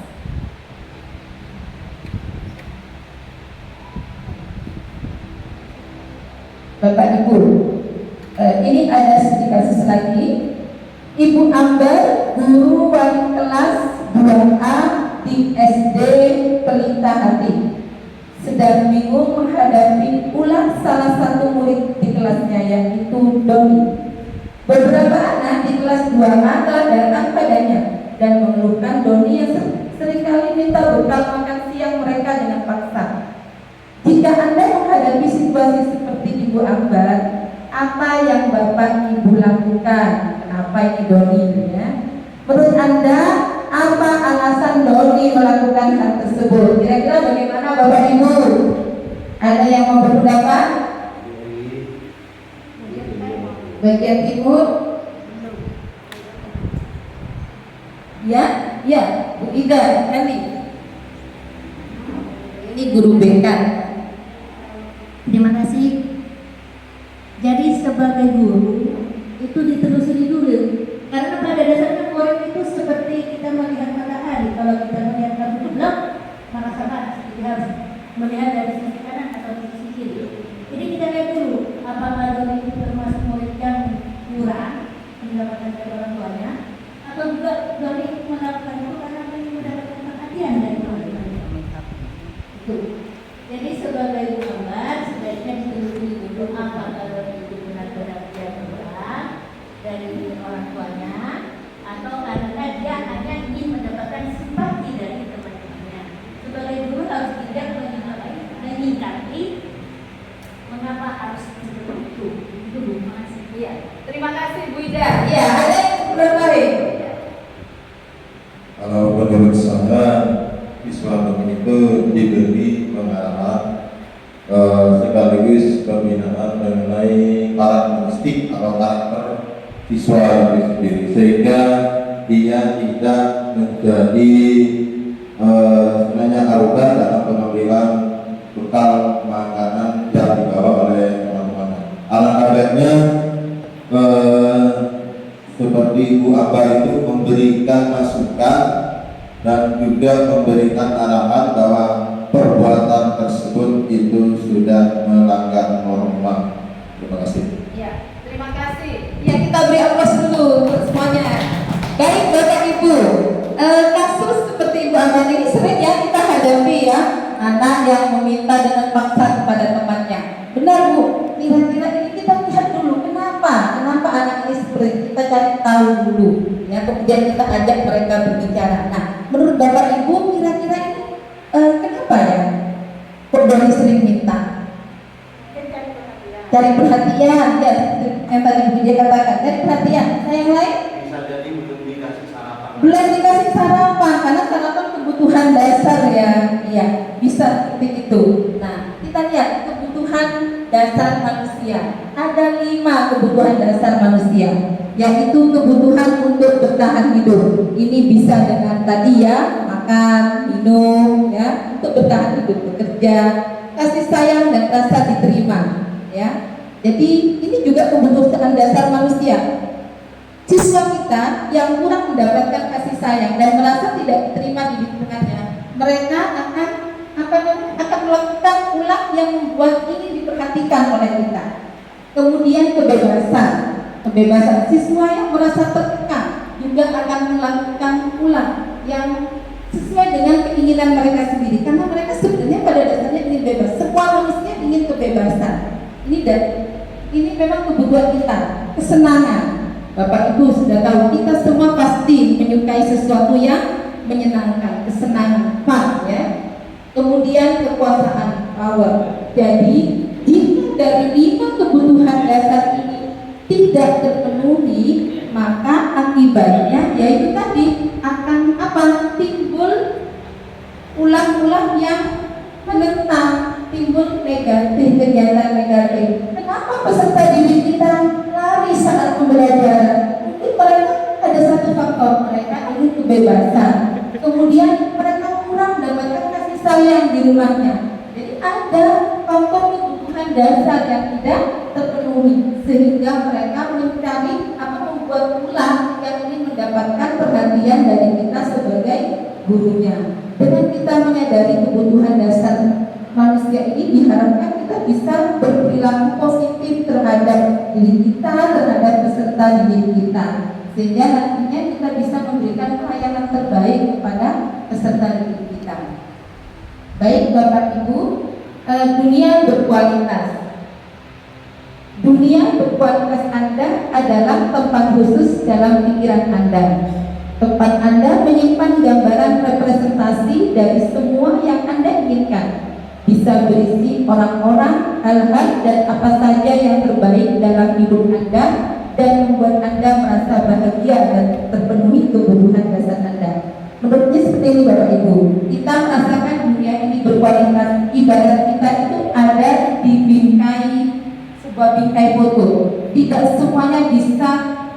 Speaker 1: Bapak Ibu, ini ada sedikit kasus lagi. Ibu Ambar, guru wali kelas 2A di SD Pelita Hati, sedang bingung menghadapi ulah salah satu murid di kelasnya, yaitu Doni. Beberapa anak di kelas 2A telah datang padanya dan mengeluhkan Doni yang seringkali minta bekal makan siang mereka dengan paksa. Jika Anda menghadapi situasi seperti Ibu Ambar, apa yang Bapak Ibu lakukan? Kenapa ini Doni ya? Menurut Anda, apa alasan Doni melakukan hal tersebut? Kira-kira bagaimana Bapak Ibu? Ada yang mau berpendapat? Bagian timur? Ya, Bu Ida, nanti. Ini guru BK.
Speaker 7: Terima kasih. Jadi sebagai guru itu ditelusuri dulu, karena pada dasarnya murid itu seperti kita melihat matahari. Kalau kita melihat lampu gelap, maka sama kita harus melihat dari sisi kanan atau sisi kiri. Jadi kita lihat dulu apakah Doni itu termasuk murid yang kurang mendapatkan dari orang tuanya, atau juga Doni mendapatkan itu karena ingin mendapatkan perhatian dari orang tuanya. Itu. Jadi sebagai ibu Ambar sebaiknya ditelusuri dulu apakah Doni itu benar-benar dia kurang dari orang tuanya, atau karena dia hanya ingin mendapatkan simpati dari teman-temannya. Sebagai guru harus tidak menyikapi mengapa harus seperti itu. Itu dulu, makasih.
Speaker 3: Iya. Terima kasih Bu Ida.
Speaker 1: Ya, ada yang berlain.
Speaker 5: Kalau menurut saya, siswa Malam itu diberi pengarahan sekaligus pembinaan mengenai karakteristik atau karakter siswa itu sendiri, sehingga dia tidak menjadi sebenarnya arogan dalam pengambilan bekal makanan yang dibawa oleh teman-teman. Alangkah baiknya seperti Bu Abah itu memberikan masukan dan juga memberikan arahan bahwa perbuatan tersebut itu sudah melanggar norma. Terima kasih.
Speaker 3: Ya, terima kasih. Ya, kita beri aplaus dulu untuk semuanya.
Speaker 1: Baik Bapak Ibu, kasus seperti Ibu Aman ini sering ya kita hadapi ya, anak yang meminta dengan paksa kepada temannya. Benar Bu, kira-kira ini kita lihat dulu kenapa anak ini seperti kita cari tahu dulu ya, kemudian kita ajak mereka berbicara. Nah, menurut Bapak Ibu kira-kira ini kenapa ya kok dari sering minta? Cari perhatian ya, yang tadi Bu Dia katakan, cari perhatian. Saya yang lain
Speaker 2: Bisa jadi belum dikasih sarapan.
Speaker 1: belum dikasih sarapan karena sarapan kebutuhan dasar ya, iya bisa seperti itu. Nah, kita lihat kebutuhan dasar manusia. Ada 5 kebutuhan dasar manusia, yaitu kebutuhan untuk bertahan hidup. Ini bisa dengan tadi ya, makan, minum ya, untuk bertahan hidup, bekerja, kasih sayang dan rasa diterima ya. Jadi ini juga kebutuhan dasar manusia. Siswa kita yang kurang mendapatkan kasih sayang dan merasa tidak diterima di lingkungannya, mereka akan melakukan ulah yang membuat ini diperhatikan oleh kita. Kemudian kebebasan siswa yang merasa tertekan juga akan melakukan ulah yang sesuai dengan keinginan mereka sendiri, karena mereka sebenarnya pada dasarnya ingin bebas. Semua manusia ingin kebebasan. Ini memang kebutuhan kita, kesenangan. Bapak Ibu sudah tahu, kita semua pasti menyukai sesuatu yang menyenangkan, kesenangan, fun ya. Kemudian kekuasaan, power. Jadi jika dari 5 kebutuhan dasar ini tidak terpenuhi, maka akibatnya yaitu tadi akan timbul ulah-ulah yang menentang, timbul negatif, kegiatan negatif. Kenapa peserta didik kita lari saat pembelajaran? Mungkin mereka ada satu faktor, mereka ingin kebebasan. Kemudian mereka kurang mendapatkan kasih sayang di rumahnya. Jadi ada faktor kebutuhan dasar yang tidak terpenuhi, sehingga mereka mencari membuat ulah yang ingin mendapatkan perhatian dari kita sebagai gurunya. Dengan kita menyadari kebutuhan dasar manusia ini, diharapkan kita bisa berperilaku positif terhadap diri kita, terhadap peserta didik kita, sehingga nantinya kita bisa memberikan pelayanan terbaik kepada peserta didik kita. Baik Bapak Ibu, dunia berkualitas. Dunia berkualitas Anda adalah tempat khusus dalam pikiran Anda. Tempat Anda menyimpan gambaran representasi dari semua yang Anda inginkan. Bisa berisi orang-orang, hal-hal, dan apa saja yang terbaik dalam hidup Anda dan membuat Anda merasa bahagia dan terpenuhi kebutuhan dasar Anda. Menurutnya seperti ini Bapak Ibu, kita merasakan dunia ini berkualitas. Ibarat kita itu ada di sebuah bingkai foto. Tidak semuanya bisa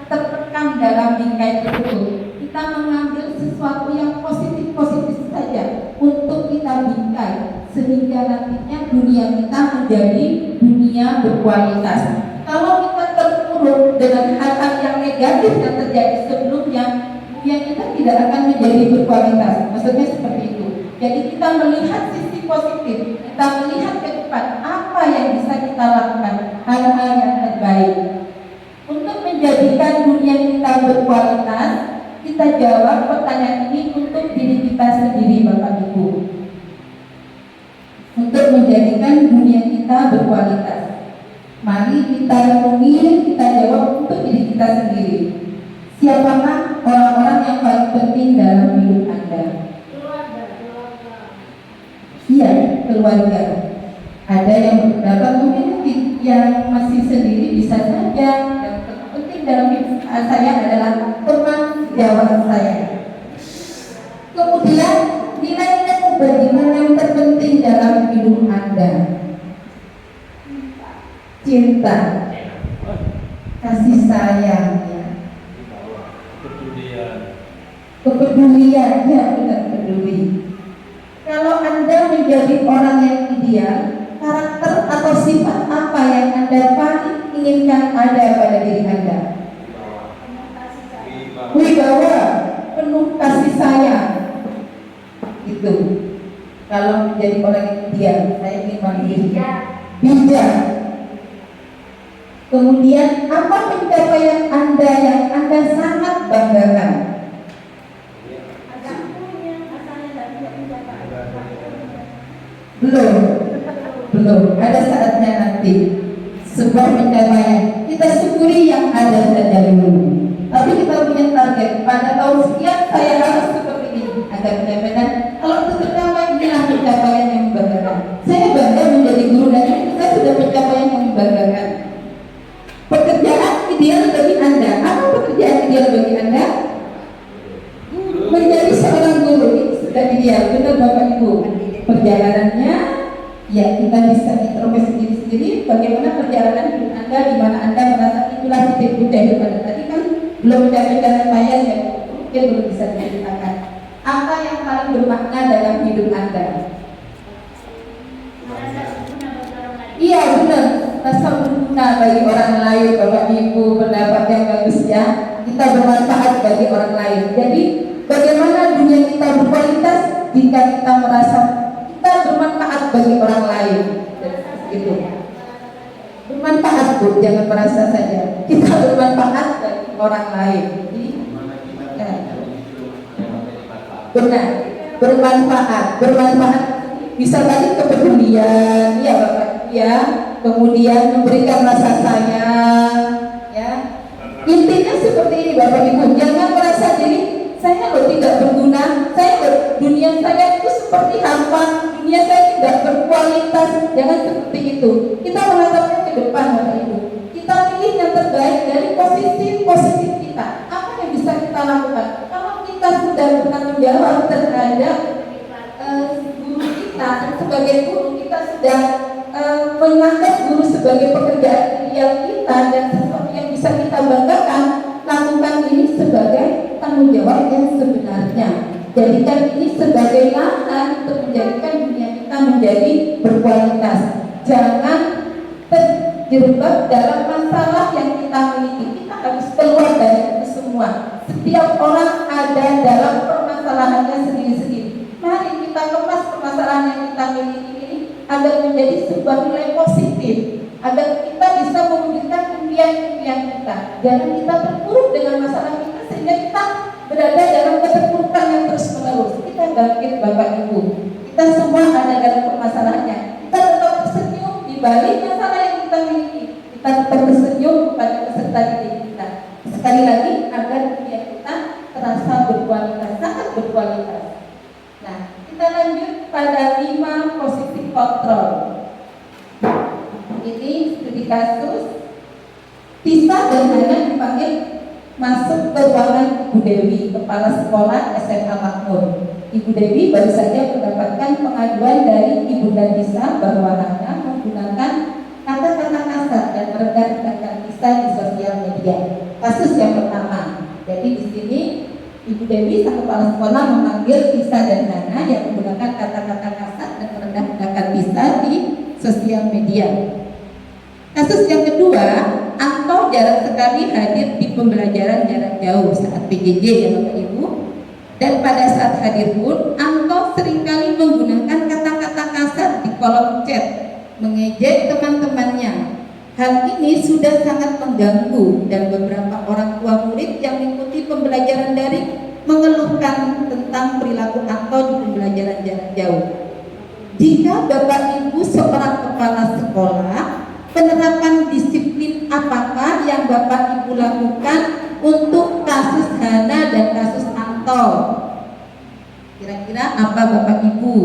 Speaker 1: terrekam dalam bingkai tersebut. Kita mengambil sesuatu yang positif-positif saja untuk kita bingkai, sehingga nantinya dunia kita menjadi dunia berkualitas. Kalau kita terpuruk dengan hal-hal yang negatif yang terjadi sebelumnya, dunia kita tidak akan menjadi berkualitas. Maksudnya seperti itu. Jadi kita melihat sisi positif, kita melihat ke depan apa yang bisa kita lakukan, hal-hal yang terbaik untuk menjadikan dunia kita berkualitas. Kita jawab pertanyaan ini untuk diri kita sendiri Bapak Ibu. Untuk menjadikan dunia kita berkualitas, mari kita renungi, kita jawab untuk diri kita sendiri. Siapakah orang-orang yang paling penting dalam hidup Anda? Iya, keluarga. Ada yang berpendapat mungkin yang masih sendiri bisa saja. Yang terpenting dalam hidup saya adalah teman sejawat saya. Kemudian nilai-nilai kebajikan dengan yang terpenting dalam hidup Anda. Cinta, kasih sayang, ya. Kepedulian, ya benar, peduli. Kalau Anda menjadi orang yang ideal, karakter atau sifat apa yang Anda paling inginkan ada pada diri Anda? Wibawa, penuh kasih sayang. Itu. Kalau menjadi orang yang ideal, saya ingin memilih bijak. Kemudian apa pencapaian Anda yang Anda sangat banggakan? Belum. Ada saatnya nanti. Sebuah pencapaian kita syukuri yang ada saja dulu. Tapi kita punya target pada tahun sekian saya harus seperti ini. Ada pencapaian. Kalau itu tercapai, inilah pencapaian yang membanggakan. Saya bangga menjadi guru dan kita sudah pencapaian yang membanggakan. Pekerjaan ideal bagi Anda. Apa pekerjaan ideal bagi Anda? Menjadi seorang guru. Ini sudah ideal, benar Bapak Ibu. Perjalanannya, ya kita bisa introspeksi diri sendiri. Bagaimana perjalanan hidup Anda, di mana Anda merasa itulah titik puncak hidup Anda. Tadi kan belum mencapai capaian yang mungkin belum bisa diceritakan. Apa yang paling bermakna dalam hidup Anda? Iya benar, rasa berguna bagi orang lain, Bapak Ibu, pendapat yang bagus ya. Kita bermanfaat bagi orang lain. Jadi bagaimana dunia kita berkualitas jika kita merasa kita bermanfaat bagi orang lain. Gitu. Bermanfaat Bu, jangan merasa saja. Kita bermanfaat bagi orang lain. Jadi, benar, bermanfaat bisa tadi kepedulian, ya Bapak ya, kemudian memberikan rasa sayang, ya. Intinya seperti ini Bapak Ibu, jangan merasa diri saya loh tidak berguna, dunia saya itu seperti hampa, dunia saya tidak berkualitas, jangan seperti itu. Kita menatapnya ke depan Bapak Ibu. Kita pilih yang terbaik dari posisi kita. Apa yang bisa kita lakukan? Kalau kita sudah bertanggung jawab terhadap guru kita, sebagai guru kita sudah menganggap guru sebagai pekerjaan ideal kita dan sesuatu yang bisa kita banggakan, lakukan ini sebagai tanggung jawab yang sebenarnya. Jadikan ini sebagai lahan untuk menjadikan dunia kita menjadi berkualitas. Jangan terjebak dalam masalah yang kita miliki. Kita harus keluar dari itu semua. Setiap orang ada dalam permasalahannya sendiri-sendiri. Mari kita kemas permasalahan yang kita miliki ini agar menjadi sebuah nilai positif, agar kita bisa mewujudkan impian-impian kita. Jangan kita terpuruk dengan masalah kita sehingga kita berada dalam keterpurukan yang terus-menerus. Kita bangkit Bapak Ibu. Kita semua ada dalam permasalahannya. Kita tetap tersenyum di balik masalah yang kita miliki. Kita tetap tersenyum kepada peserta didik kita. Sekali lagi agar dunia kita terasa berkualitas, sangat berkualitas. Nah, kita lanjut pada 5 positif kontrol. Ini studi kasus. Tisa dan Hana dipanggil masuk ke ruangan Ibu Dewi, Kepala Sekolah SMA Makmur. Ibu Dewi baru saja mendapatkan pengaduan dari Ibu dan Tisa bahwa Hana menggunakan kata-kata kasar dan merendahkan Tisa di sosial media. Kasus yang pertama. Jadi di sini Ibu Dewi sang kepala sekolah memanggil Tisa dan Hana yang menggunakan kata-kata kasar dan merendahkan Tisa di sosial media. Kasus yang kedua, Anto jarang sekali hadir di pembelajaran jarak jauh saat PJJ ya Bapak Ibu. Dan pada saat hadir pun, Anto seringkali menggunakan kata-kata kasar di kolom chat, mengejek teman-temannya. Hal ini sudah sangat mengganggu dan beberapa orang tua murid yang mengikuti pembelajaran daring mengeluhkan tentang perilaku Anto di pembelajaran jarak jauh. Jika Bapak Ibu seorang kepala sekolah, penerapan disiplin apakah yang Bapak Ibu lakukan untuk kasus Hana dan kasus Anto? Kira-kira apa Bapak Ibu?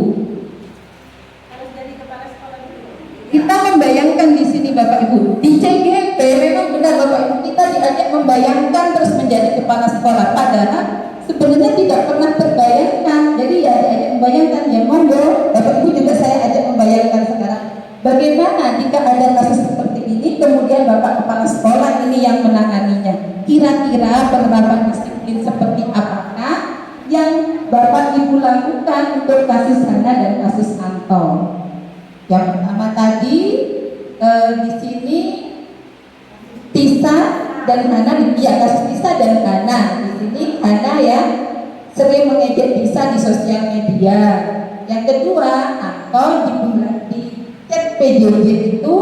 Speaker 3: Harus jadi kepala sekolah dulu.
Speaker 1: Kita membayangkan di sini Bapak Ibu, di CGP memang benar Bapak Ibu, kita diajak membayangkan terus menjadi kepala sekolah. Padahal sebenarnya tidak pernah terbayangkan. Jadi ya diajak membayangkan, ya monggo Bapak Ibu juga saya ajak membayangkan sekarang bagaimana jika ada kasus seperti ini, kemudian Bapak Kepala Sekolah ini yang menanganinya. Kira-kira penerapan disiplin seperti apakah yang Bapak Ibu lakukan untuk kasus Hana dan kasus Anto? Yang pertama tadi di sini Tisa dan Hana, ya kasus Tisa dan Hana. Di sini Hana ya sering mengejek Tisa di sosial media. Yang kedua, Anto di chat PJJ itu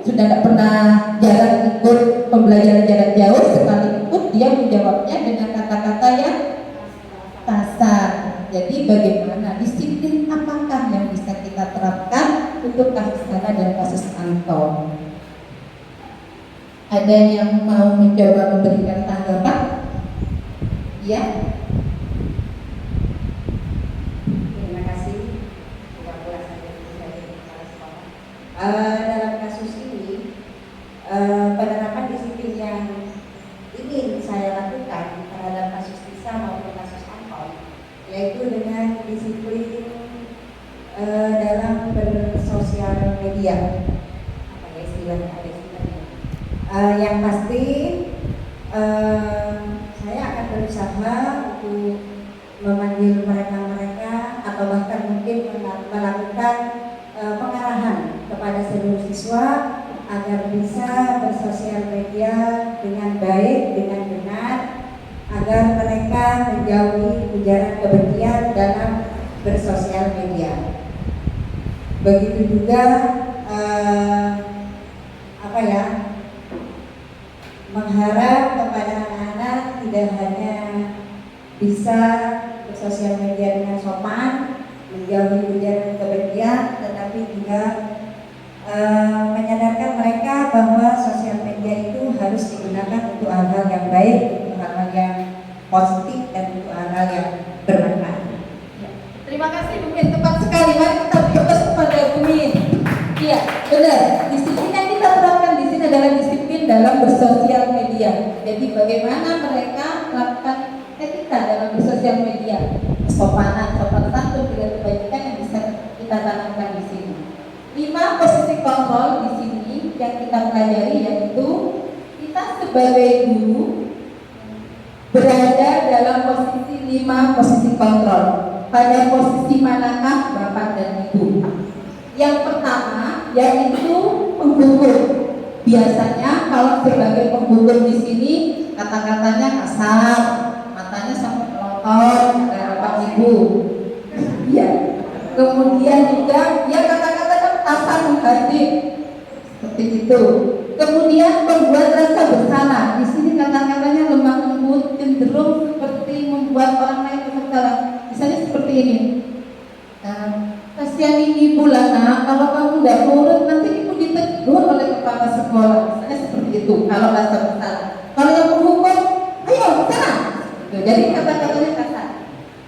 Speaker 1: sudah tidak pernah jarang ikut pembelajaran jarak jauh, sekali ikut dia menjawabnya dengan kata-kata yang kasar. Jadi bagaimana disiplin apakah yang bisa kita terapkan untuk kasus Hana dan kasus Anto? Ada yang mau mencoba memberikan tanggapan? Ya.
Speaker 6: Terima kasih. Pura-pura saja sebagai kepala sekolah. Dalam kasus ini, penerapan disiplin yang ingin saya lakukan terhadap kasus Tisa maupun kasus Anto, yaitu dengan disiplin dalam bersosial media. Apa ya istilahnya? Ada istilahnya. Yang pasti saya akan berusaha untuk memanggil mereka atau bahkan mungkin melakukan pengarahan kepada seluruh siswa agar bisa bersosial media dengan baik, dengan benar, agar mereka menjauhi ujaran kebencian dalam bersosial media. Begitu juga mengharap kepada anak-anak tidak hanya bisa bersosial media dengan sopan, menjauhi ujaran kebencian, tetapi juga menyadarkan mereka bahwa sosial media itu harus digunakan untuk hal-hal yang baik, untuk hal-hal yang positif, dan untuk hal-hal yang bermanfaat.
Speaker 1: Terima kasih Bu Min, tepat sekali. Mari kita fokus kepada Bu Min. Iya, benar. Disiplin yang kita terapkan di sini adalah disiplin dalam bersosial media. Jadi bagaimana mereka melakukan etika dalam bersosial media, kesopanan, sopan santun, dengan kebajikan yang bisa kita tanamkan di sini. 5 posisi kontrol di sini yang kita pelajari, yaitu kita sebagai guru berada dalam posisi 5 posisi kontrol. Pada posisi manakah Bapak dan Ibu? Yang pertama yaitu penghukum. Biasanya kalau sebagai penghukum di sini kata-katanya kasar, matanya sampai melotot kayak Bapak Ibu. Ya. Kemudian juga ya kata-kata kasar menghadir seperti itu. Kemudian membuat rasa bersalah. Di sini kata-katanya lemah lembut, cenderung seperti membuat orang lain bersalah. Misalnya seperti ini, kasihan ibu lah nak, kalau kamu tidak nurut nanti ibu ditegur oleh kepala sekolah. Misalnya seperti itu. Kalau rasa bersalah. Kalau yang menghukum, ayo sana. Jadi kata-katanya kasar.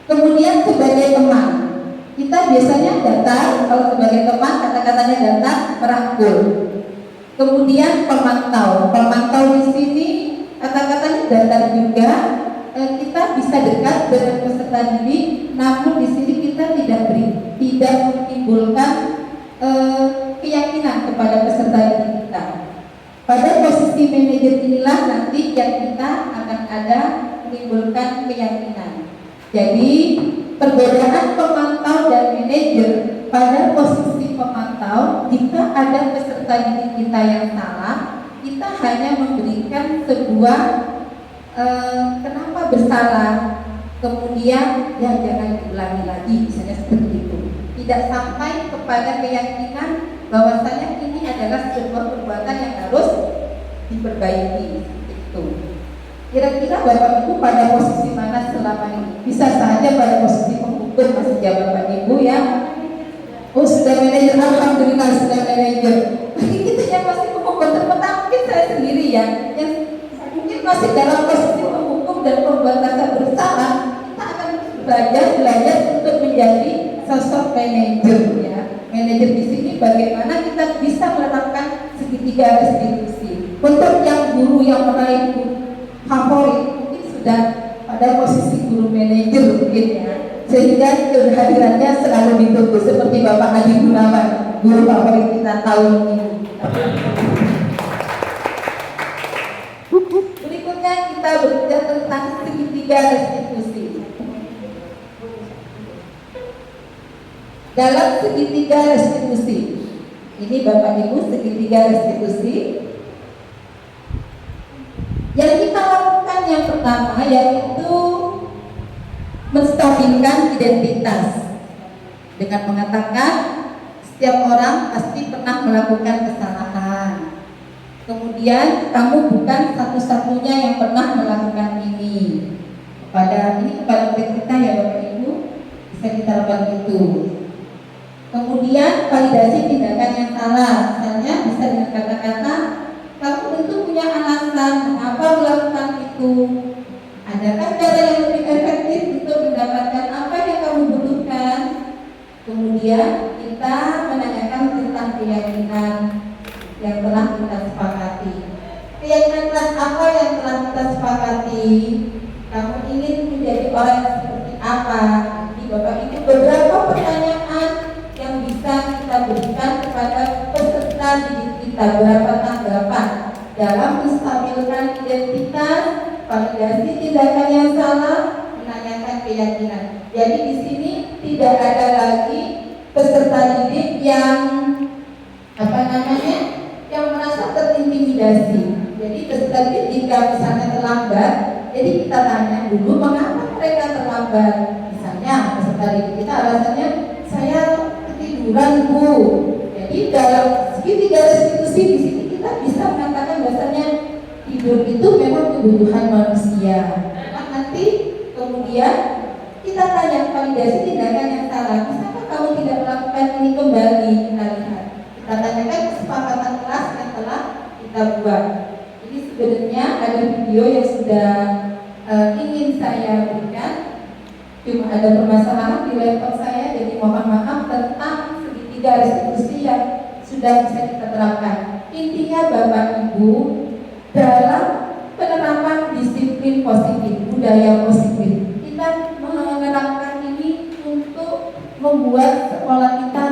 Speaker 1: Kemudian sebagai teman, kita biasanya datang. Kalau sebagai teman kata-katanya datang, merangkul. Kemudian pemantau di sini kata-katanya datang juga. Kita bisa dekat dengan peserta didik, namun di sini kita tidak menimbulkan keyakinan kepada peserta didik kita. Pada posisi manajer inilah nanti yang kita akan ada menimbulkan keyakinan. Jadi perbedaan pemantau dan manajer, pada posisi pemantau jika ada peserta didik kita yang salah, kita hanya memberikan sebuah kenapa bersalah, kemudian ya jangan diulangi lagi, misalnya seperti itu. Tidak sampai kepada keyakinan bahwasanya ini adalah sebuah perbuatan yang harus diperbaiki, seperti itu. Kira-kira Bapak Ibu pada posisi mana selama ini? Bisa saja pada posisi penghukum masih jawab Bapak Ibu ya. Oh sudah manajer, alhamdulillah sudah manajer. Bagi kita yang masih penghukum, terutama mungkin saya sendiri ya, yang mungkin masih dalam posisi menghukum dan membuat rasa bersalah, kita akan belajar untuk menjadi sosok manajer ya. Manajer di sini bagaimana kita bisa menerapkan segitiga restitusi. Untuk yang guru yang meraih favorit mungkin sudah pada posisi guru manajer mungkin ya, sehingga kehadirannya selalu ditunggu seperti Bapak Adi Gunawan, guru favorit kita tahun ini. Berikutnya kita berbicara tentang segitiga restitusi. Dalam segitiga restitusi, ini Bapak Ibu segitiga restitusi. Yang kita lakukan yang pertama yaitu menstabilkan identitas dengan mengatakan setiap orang pasti pernah melakukan kesalahan. Kemudian kamu bukan satu-satunya yang pernah melakukan ini. Kepada kita ya Bapak Ibu, bisa kita lakukan itu. Kemudian validasi tindakan yang salah, misalnya bisa dengan kata-kata kamu tentu punya alasan mengapa melakukan itu. Adakah cara yang lebih efektif untuk mendapatkan apa yang kamu butuhkan? Kemudian kita menanyakan tentang keyakinan yang telah kita sepakati. Keyakinan apa yang telah kita sepakati? Kamu ingin menjadi orang yang seperti apa? Jadi Bapak Ibu, beberapa pertanyaan yang bisa kita berikan kepada peserta didik kita, berapa tanggapan dalam menstabilkan identitas, validasi tindakan yang salah, menanyakan keyakinan. Jadi di sini tidak ada lagi peserta didik yang yang merasa terintimidasi. Jadi peserta didik jika misalnya terlambat, jadi kita tanya dulu mengapa mereka terlambat. Misalnya peserta didik kita alasannya saya ketiduran Bu. Jadi dalam segitiga restitusi di sini kita bisa mengatakan bahasanya tidur itu memang kebutuhan manusia. Nah, nanti kemudian kita tanya validasi tindakan yang salah. Misalnya kamu tidak melakukan ini kembali, kita lihat. Kita tanyakan kesepakatan kelas yang telah kita buat. Ini sebenarnya ada video yang sudah ingin saya berikan. Cuma ada permasalahan di laptop saya, jadi mohon maaf tentang segitiga restitusi yang sudah bisa kita terapkan. Intinya Bapak Ibu, dalam penerapan disiplin positif, budaya positif, kita menerapkan ini untuk membuat sekolah kita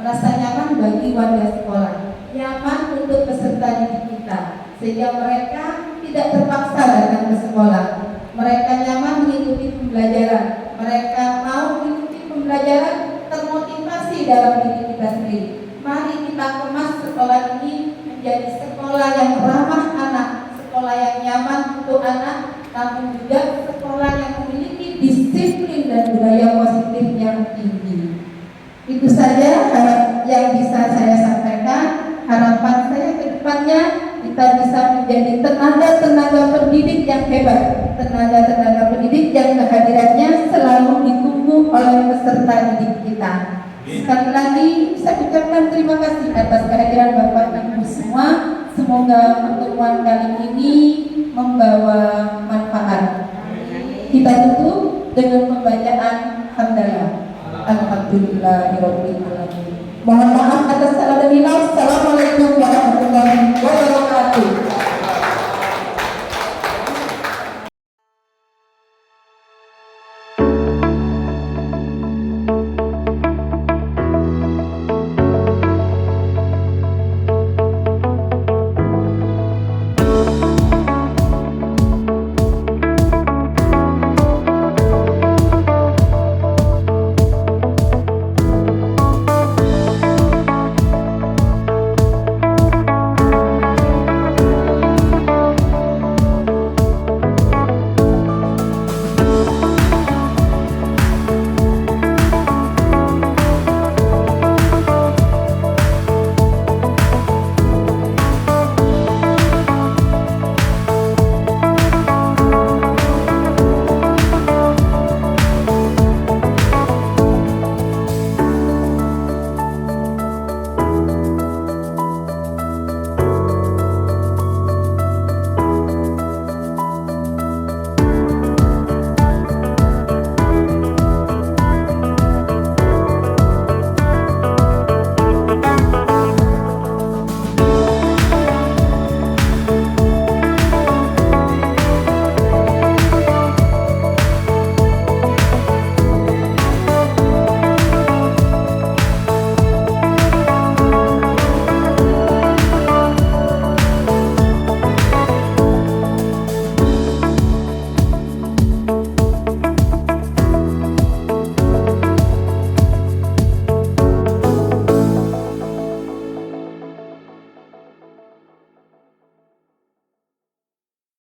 Speaker 1: merasa nyaman bagi warga sekolah, nyaman untuk peserta didik kita, sehingga mereka tidak terpaksa datang ke sekolah. Mereka nyaman mengikuti pembelajaran, mereka mau mengikuti pembelajaran, termotivasi dalam diri kita sendiri. Mari kita kemas sekolah ini menjadi sekolah yang ramah anak, sekolah yang nyaman untuk anak, namun juga sekolah yang memiliki disiplin dan budaya positif yang tinggi. Itu saja yang bisa saya sampaikan. Harapan saya ke depannya kita bisa menjadi tenaga-tenaga pendidik yang hebat, tenaga-tenaga pendidik yang kehadirannya selalu ditunggu oleh peserta didik kita. Sekali lagi saya ucapkan terima kasih atas kehadiran Bapak Ibu semua. Semoga pertemuan kali ini membawa manfaat. Kita tutup dengan pembacaan hamdalah. Alhamdulillahirabbil alamin. Mohon maaf atas salah dan hilang. Assalamualaikum warahmatullahi wabarakatuh.